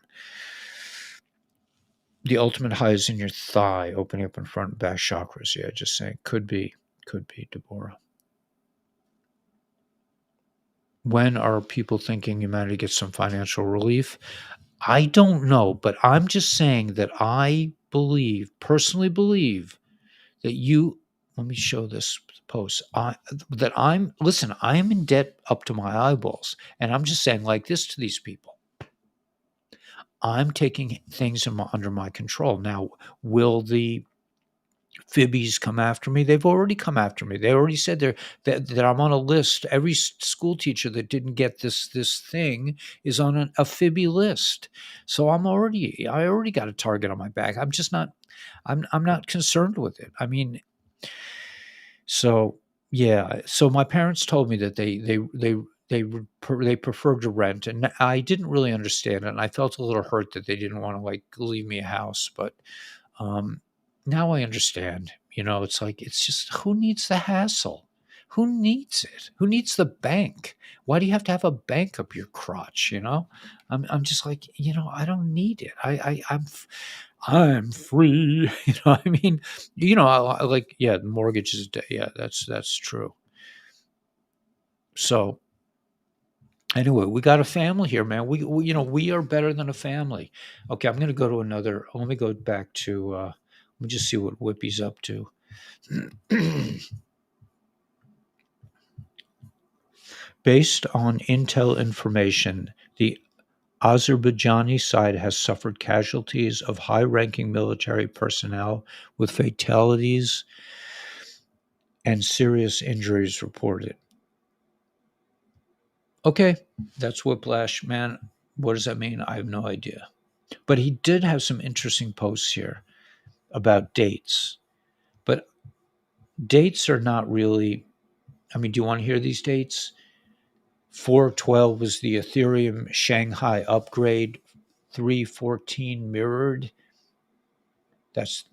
The ultimate high is in your thigh, opening up in front and back chakras. Yeah, just saying. Could be, Deborah. When are people thinking humanity gets some financial relief? I don't know, but I'm just saying that I personally believe that let me show this post. Listen, I am in debt up to my eyeballs. And I'm just saying like this to these people. I'm taking things under my control. Now, will the Fibbies come after me? They've already come after me. They already said that I'm on a list. Every school teacher that didn't get this thing is on a Fibby list. So I already got a target on my back. I'm just not. I'm not concerned with it. I mean, so yeah. So my parents told me that they preferred to rent, and I didn't really understand it. And I felt a little hurt that they didn't want to like leave me a house, but um, now I understand. It's like it's just who needs the hassle? Who needs it? Who needs the bank? Why do you have to have a bank up your crotch? I'm just like I don't need it. I'm free. I mean, I like yeah, mortgages. Yeah, that's true. So anyway, we got a family here, man. We are better than a family. Okay, I'm going to go to another. Let me go back to. Let me just see what Whippy's up to. Based on intel information, the Azerbaijani side has suffered casualties of high-ranking military personnel with fatalities and serious injuries reported. Okay, that's whiplash, man. What does that mean? I have no idea. But he did have some interesting posts here about dates. But dates are not really, I mean, do you want to hear these dates? 412 was the Ethereum Shanghai upgrade, 314 mirrored. That's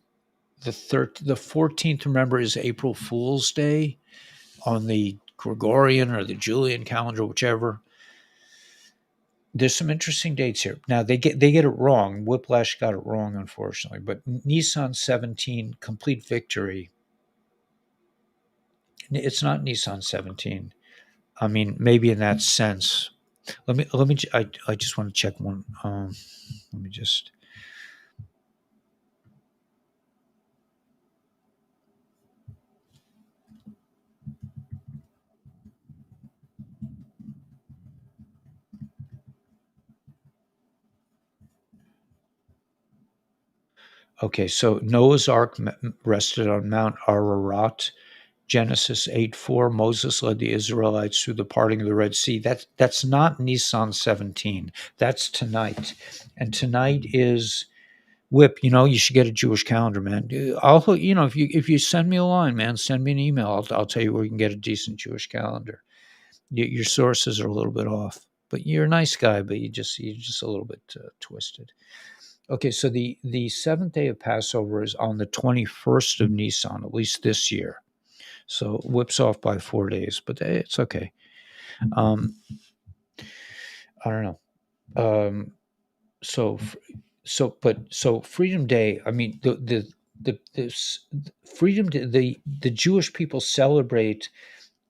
the 14th, remember, is April Fool's Day on the Gregorian or the Julian calendar, whichever. There's some interesting dates here. Now they get it wrong. Whiplash got it wrong, unfortunately. But Nissan 17 complete victory. It's not Nissan 17. I mean, maybe in that sense. Let me. I just want to check one. Let me just. Okay, so Noah's Ark rested on Mount Ararat. Genesis 8:4. Moses led the Israelites through the parting of the Red Sea. That's not Nissan 17. That's tonight, and tonight is Whip. You should get a Jewish calendar, man. I'll if you send me a line, man, send me an email. I'll tell you where you can get a decent Jewish calendar. Your sources are a little bit off, but you're a nice guy, but you're just a little bit twisted. Okay, so the seventh day of Passover is on the 21st of Nisan, at least this year. So whips off by 4 days, but it's okay. Um, I don't know. Um, so so Freedom Day. I mean the Freedom Day. The Jewish people celebrate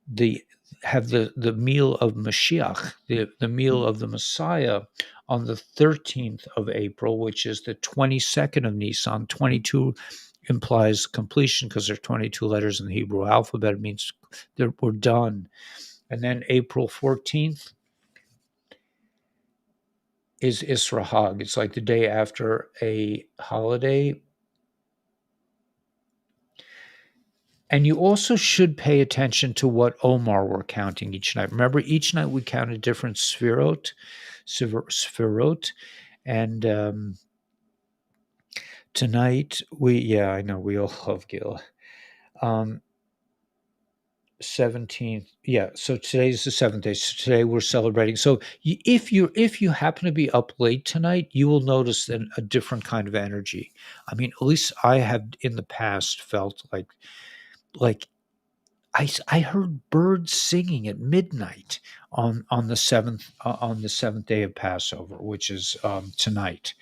the have the meal of Mashiach, the meal of the Messiah, on the 13th of April, which is the 22nd of Nisan. 22 implies completion because there are 22 letters in the Hebrew alphabet. It means that we're done. And then April 14th is Isra Hag. It's like the day after a holiday. And you also should pay attention to what Omar we're counting each night. Remember, each night we count a different sphirot, and tonight yeah, I know we all love Gil. 17th, yeah. So today's the seventh day. So today we're celebrating. So if you happen to be up late tonight, you will notice then a different kind of energy. I mean, at least I have in the past felt like I heard birds singing at midnight on the seventh day of Passover, which is tonight.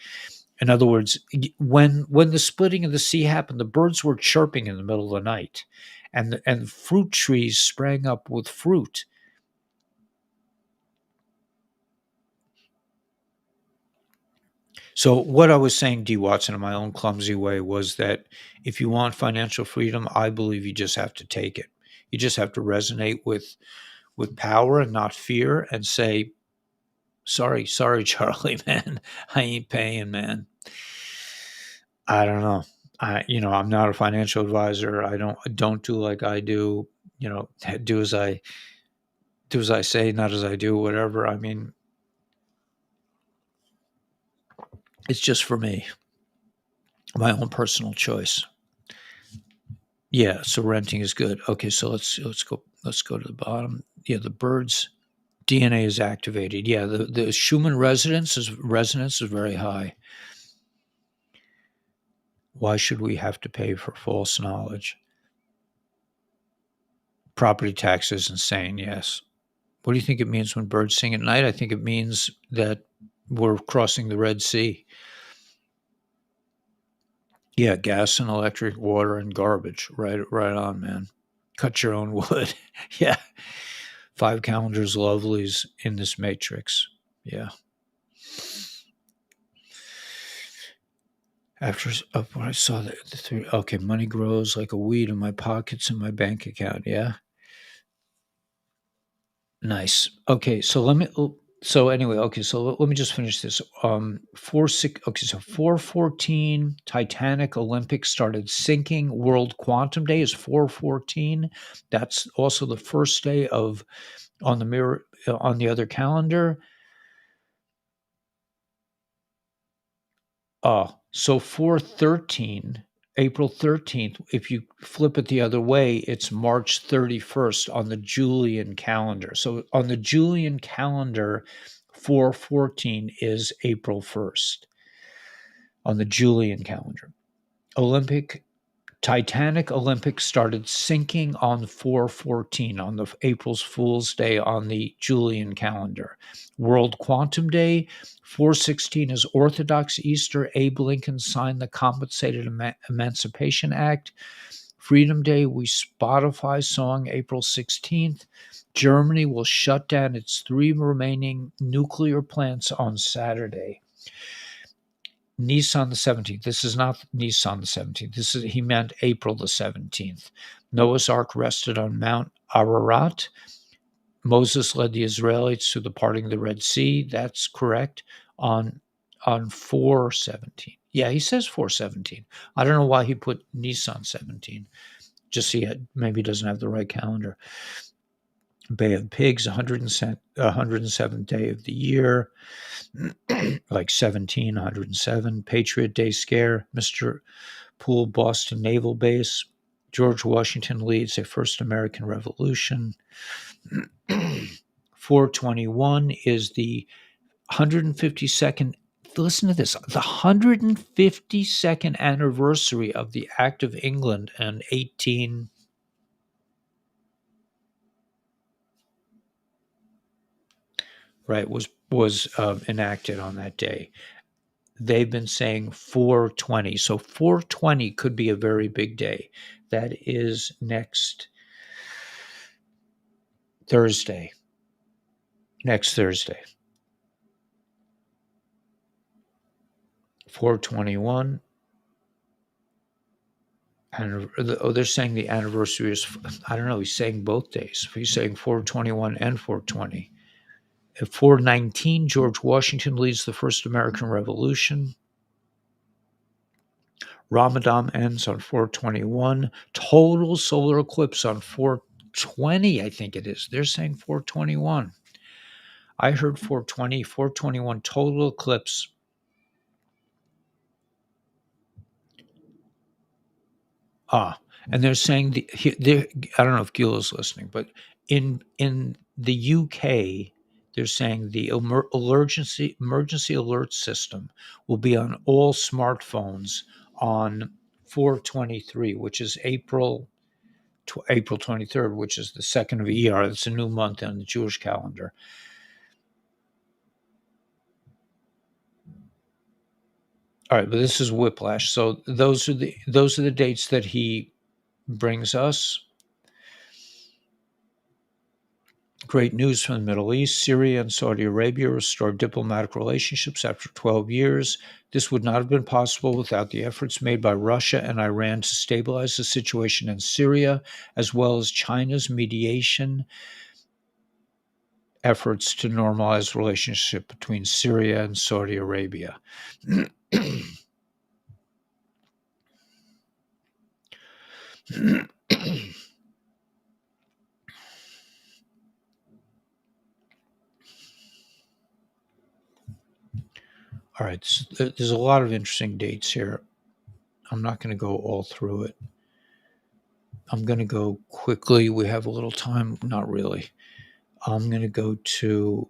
In other words, when the splitting of the sea happened, the birds were chirping in the middle of the night, and fruit trees sprang up with fruit. So what I was saying, D. Watson, in my own clumsy way, was that if you want financial freedom, I believe you just have to take it. You just have to resonate with power and not fear, and say, sorry, Charlie, man, I ain't paying, man. I don't know. I'm not a financial advisor. I don't do like I do. Do as I say, not as I do. Whatever. I mean, it's just for me, my own personal choice. Yeah. So renting is good. Okay. So let's go to the bottom. Yeah. The birds DNA is activated. Yeah. The Schumann resonance is very high. Why should we have to pay for false knowledge? Property tax is insane. Yes. What do you think it means when birds sing at night? I think it means that we're crossing the Red Sea. Yeah, gas and electric, water and garbage. Right on, man. Cut your own wood. Yeah. 5 calendars lovelies in this matrix. Yeah. After when I saw the three, okay, money grows like a weed in my pockets in my bank account. Yeah. Nice. Okay, so So anyway, okay. So let me just finish this. 4 6. Okay, so 414. Titanic Olympic started sinking. World Quantum Day is 414. That's also the first day of on the mirror on the other calendar. So 413, April 13th, if you flip it the other way, it's March 31st on the Julian calendar. So on the Julian calendar, 414 is April 1st on the Julian calendar. Olympic Titanic Olympic started sinking on 414 on the April's Fool's Day on the Julian calendar. World Quantum Day, 416 is Orthodox Easter. Abe Lincoln signed the Compensated Emancipation Act. Freedom Day, we Spotify song April 16th. Germany will shut down its 3 remaining nuclear plants on Saturday. Nissan the 17th. This is not Nissan the 17th. This is he meant April the 17th. Noah's Ark rested on Mount Ararat. Moses led the Israelites through the parting of the Red Sea. That's correct. On 417. Yeah, he says 417. I don't know why he put Nissan 17. Just maybe doesn't have the right calendar. Bay of Pigs, 107th day of the year, like 17, 107. Patriot Day scare, Mr. Poole, Boston Naval Base. George Washington leads a first American Revolution. 421 is the 152nd. Listen to this, the 152nd anniversary of the Act of England and 18. Right, was enacted on that day. They've been saying 420. So 420 could be a very big day. That is next Thursday. Next Thursday. 421. And they're saying the anniversary is, I don't know, he's saying both days. He's saying 421 and 420. At 419, George Washington leads the first American Revolution. Ramadan ends on 421. Total solar eclipse on 420, I think it is. They're saying 421. I heard 420, 421 total eclipse. And they're saying I don't know if Gil is listening, but in the UK, they're saying the emergency alert system will be on all smartphones on 423, which is April 23rd, which is the second of ER. It's a new month on the Jewish calendar. All right, but this is whiplash. So those are the dates that he brings us. Great news from the Middle East. Syria and Saudi Arabia restored diplomatic relationships after 12 years. This would not have been possible without the efforts made by Russia and Iran to stabilize the situation in Syria, as well as China's mediation efforts to normalize the relationship between Syria and Saudi Arabia. All right, so there's a lot of interesting dates here. I'm not going to go all through it. I'm going to go quickly. We have a little time. Not really. I'm going to go to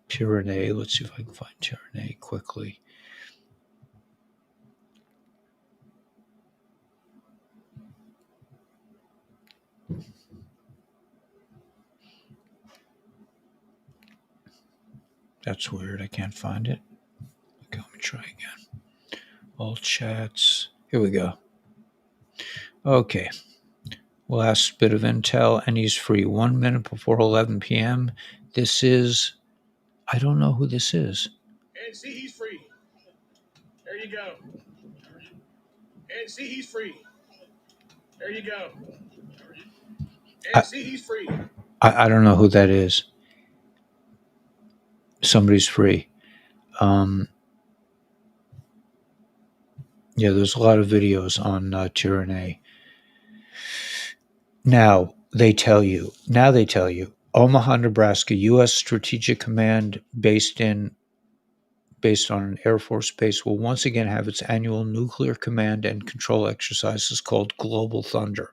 Tyranny. Let's see if I can find Tyranny quickly. That's weird. I can't find it. Okay, let me try again. All chats. Here we go. Okay. Last bit of intel, and he's free 1 minute before 11 p.m. This is, I don't know who this is. And see, he's free. There you go. And see, he's free. There you go. I, See, he's free. I don't know who that is. Somebody's free. Um, yeah, there's a lot of videos on tyranny. Now they tell you, Omaha, Nebraska, U.S. Strategic Command, based on an Air Force base, will once again have its annual nuclear command and control exercises called Global Thunder.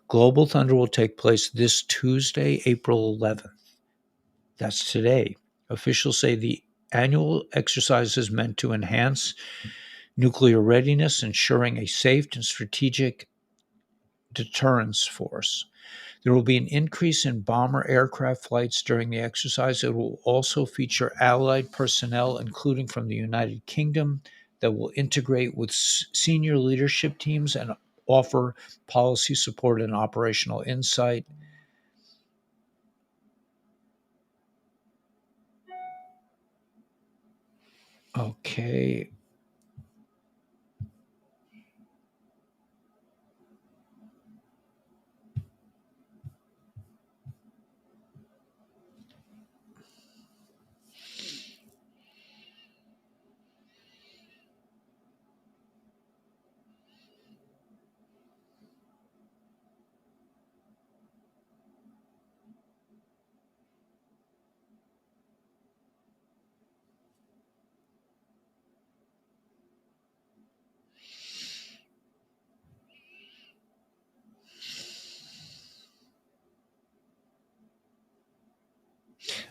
Global Thunder will take place this Tuesday, April 11th. That's today. Officials say the annual exercise is meant to enhance nuclear readiness, ensuring a safe and strategic deterrence force. There will be an increase in bomber aircraft flights during the exercise. It will also feature allied personnel, including from the United Kingdom, that will integrate with senior leadership teams and offer policy support and operational insight. Okay.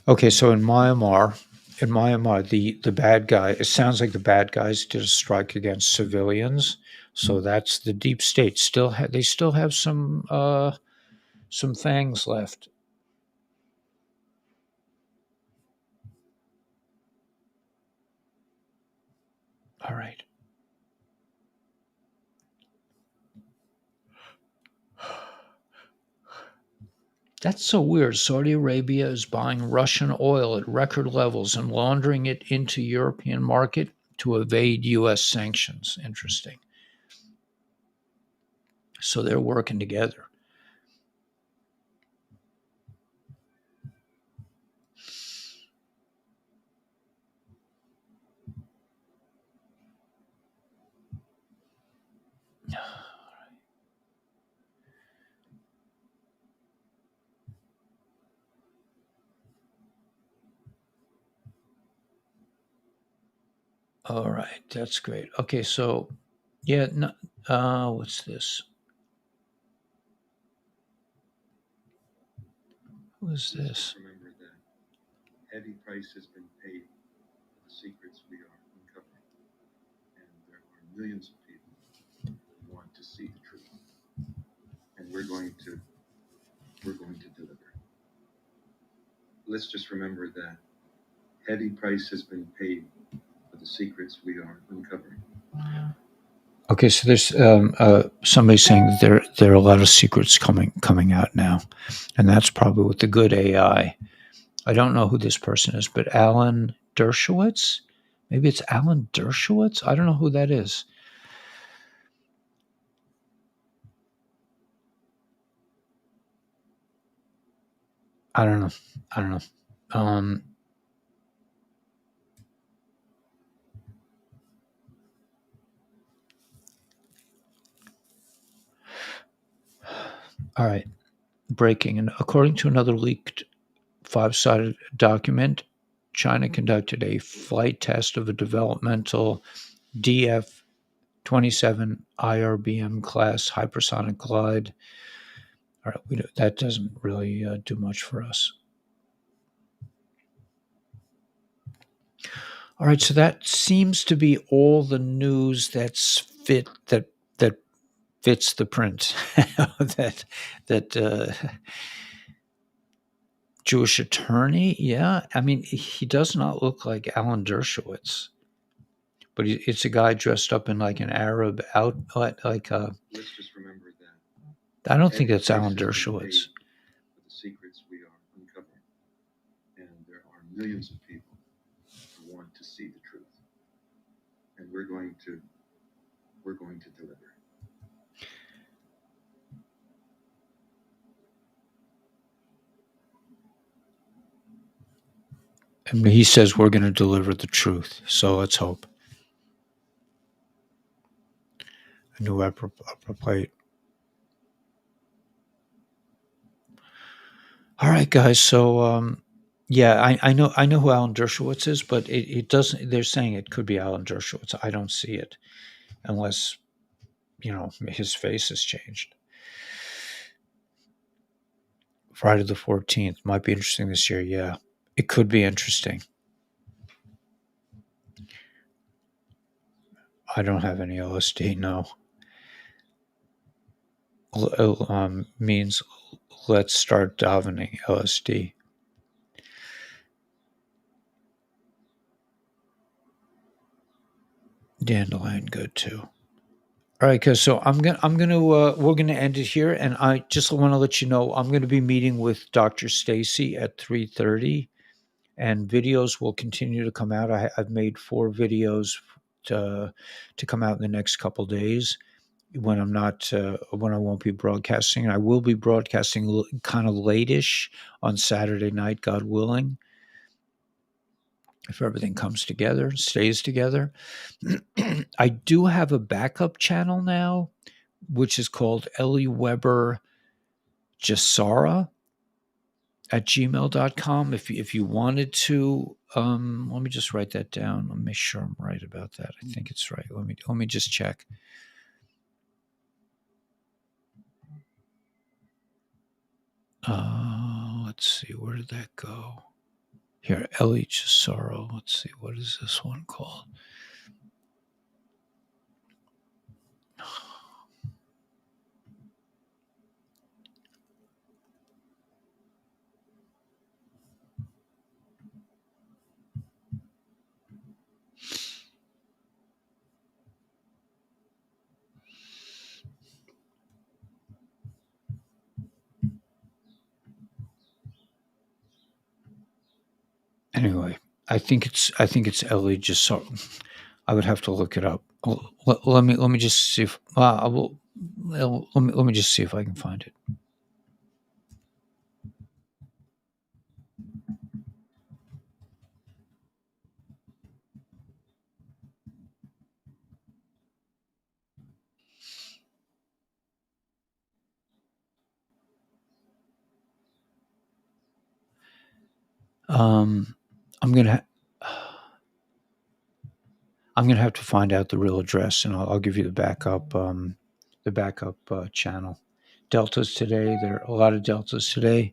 Okay, so in Myanmar, the bad guy. It sounds like the bad guys did a strike against civilians. So that's the deep state. They still have some fangs left. All right. That's so weird. Saudi Arabia is buying Russian oil at record levels and laundering it into European market to evade U.S. sanctions. Interesting. So they're working together. All right, that's great. Okay, so yeah, no, what's this? Who is this? Remember that heavy price has been paid for the secrets we are uncovering, and there are millions of people who want to see the truth, and we're going to deliver. Let's just remember that heavy price has been paid for the secrets we are uncovering. Okay, so there's somebody saying that there are a lot of secrets coming out now, and that's probably with the good AI. I don't know who this person is, but Alan Dershowitz. Maybe it's Alan Dershowitz. I don't know who that is. I don't know. I don't know. Um, all right. Breaking. And according to another leaked five-sided document, China conducted a flight test of a developmental DF 27 IRBM class hypersonic glide. All right, that doesn't really do much for us. All right, so that seems to be all the news that fits the print. that Jewish attorney, yeah. I mean, he does not look like Alan Dershowitz, but it's a guy dressed up in like an Arab outfit, Let's just remember that I don't think heavy that's price Alan has been Dershowitz. paid for the secrets we are uncovering, and there are millions of people who want to see the truth, and we're going to deliver. And he says we're going to deliver the truth. So let's hope. A new upper plate. All right, guys. So yeah, I know who Alan Dershowitz is, but it doesn't. They're saying it could be Alan Dershowitz. I don't see it unless his face has changed. Friday the 14th might be interesting this year. Yeah, it could be interesting. I don't have any LSD. No, means let's start davening LSD. Dandelion, good too. All right, guys. So we're gonna end it here, and I just want to let you know I'm gonna be meeting with Dr. Stacy at 3:30, and videos will continue to come out. I've made 4 videos to come out in the next couple days when I'm not when I won't be broadcasting. I will be broadcasting kind of late-ish on Saturday night, God willing, if everything comes together, stays together. I do have a backup channel now, which is called Ellie Weber Jasara at gmail.com. If you wanted to, let me just write that down. Let me make sure I'm right about that. I think it's right. Let me just check. Let's see, where did that go? Here, Ellie Jasara. Let's see, what is this one called? Anyway, I think it's Ellie Jasara. I would have to look it up. Let me just see if I will. Let me just see if I can find it. Um, I'm gonna I'm gonna have to find out the real address, and I'll give you the backup channel. Deltas today. There are a lot of deltas today.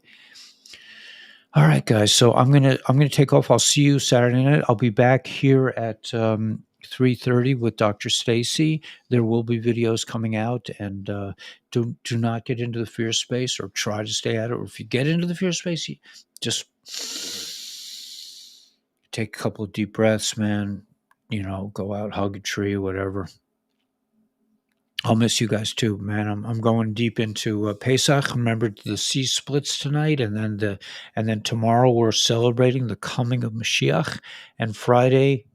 All right, guys. So I'm gonna take off. I'll see you Saturday night. I'll be back here at 3:30 with Dr. Stacy. There will be videos coming out, and do not get into the fear space or try to stay at it. Or if you get into the fear space, just take a couple of deep breaths, man. Go out, hug a tree, whatever. I'll miss you guys too, man. I'm going deep into Pesach. Remember the sea splits tonight, and then tomorrow we're celebrating the coming of Mashiach. And Friday,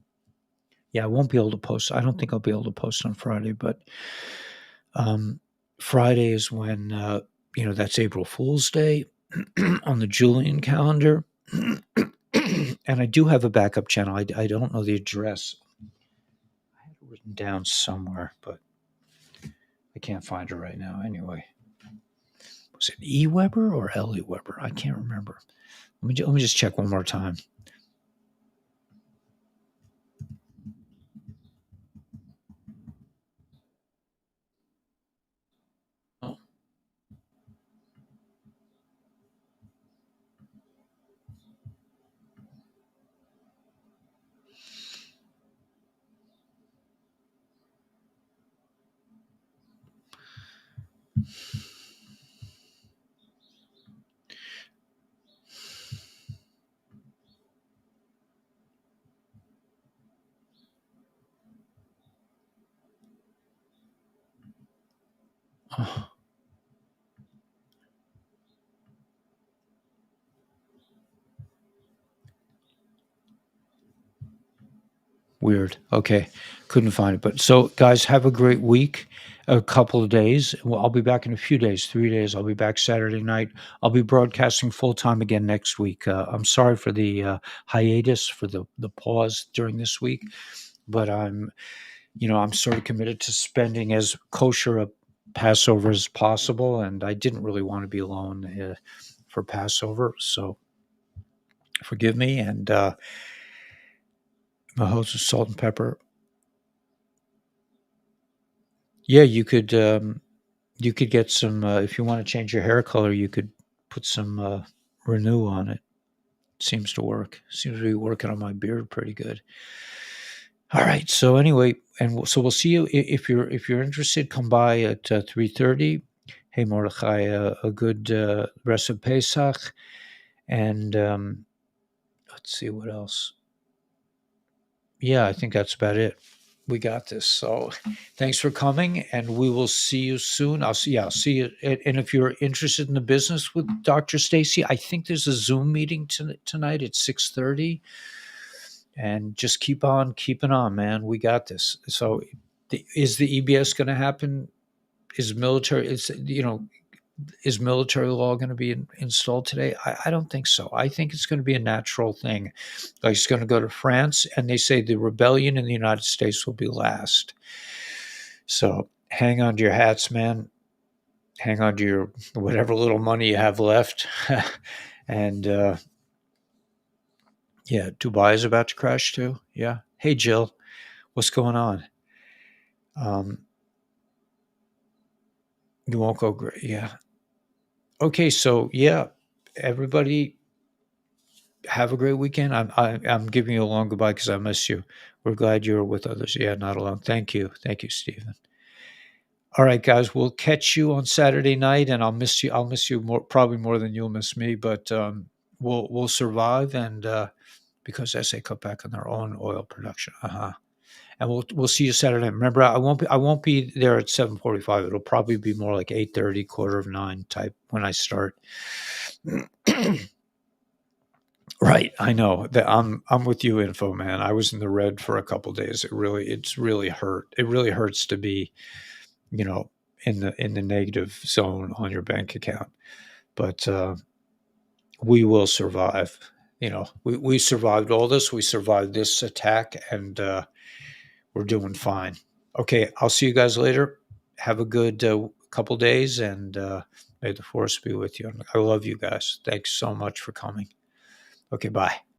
yeah, I won't be able to post. I don't think I'll be able to post on Friday, but Friday is when that's April Fool's Day on the Julian calendar. And I do have a backup channel. I don't know the address. I had it written down somewhere, but I can't find it right now. Anyway, was it E Weber or Ellie Weber? I can't remember. Let me just check one more time. Oh, oh. Weird. Okay. Couldn't find it. But so, guys, have a great week. A couple of days. Well, I'll be back in a few days, 3 days. I'll be back Saturday night. I'll be broadcasting full time again next week. I'm sorry for the hiatus, for the pause during this week, but I'm sort of committed to spending as kosher a Passover as possible, and I didn't really want to be alone for Passover, so forgive me. And Mahots of salt and pepper. Yeah, you could get some if you want to change your hair color. You could put some Renew on it. Seems to work. Seems to be working on my beard pretty good. All right. So anyway, so we'll see you if you're interested. Come by at 3:30. Hey Mordechai, a good rest of Pesach, and let's see what else. Yeah, I think that's about it. We got this. So thanks for coming, and we will see you soon. I'll see you. And if you're interested in the business with Dr. Stacy, I think there's a Zoom meeting tonight at 6:30. And just keep on keeping on, man. We got this. So is the EBS going to happen? Is military law going to be installed today? I don't think so. I think it's going to be a natural thing. Like it's going to go to France, and they say the rebellion in the United States will be last. So hang on to your hats, man. Hang on to your whatever little money you have left. And yeah, Dubai is about to crash too. Yeah. Hey, Jill, what's going on? You won't go great. Yeah. Okay. So yeah, everybody have a great weekend. I'm giving you a long goodbye because I miss you. We're glad you're with others. Yeah, not alone. Thank you, Stephen. All right, guys, we'll catch you on Saturday night, and I'll miss you. I'll miss you more, probably more than you'll miss me. But we'll survive, and because SA cut back on their own oil production. And we'll see you Saturday. Remember, I won't be there at 7:45. It'll probably be more like 8:30, quarter of 9 type when I start. Right, I know that I'm with you, Info Man. I was in the red for a couple days. It's really hurt. It really hurts to be, you know, in the negative zone on your bank account. But we will survive. We survived all this. We survived this attack, and we're doing fine. Okay, I'll see you guys later. Have a good couple days, and may the force be with you. I love you guys. Thanks so much for coming. Okay, bye.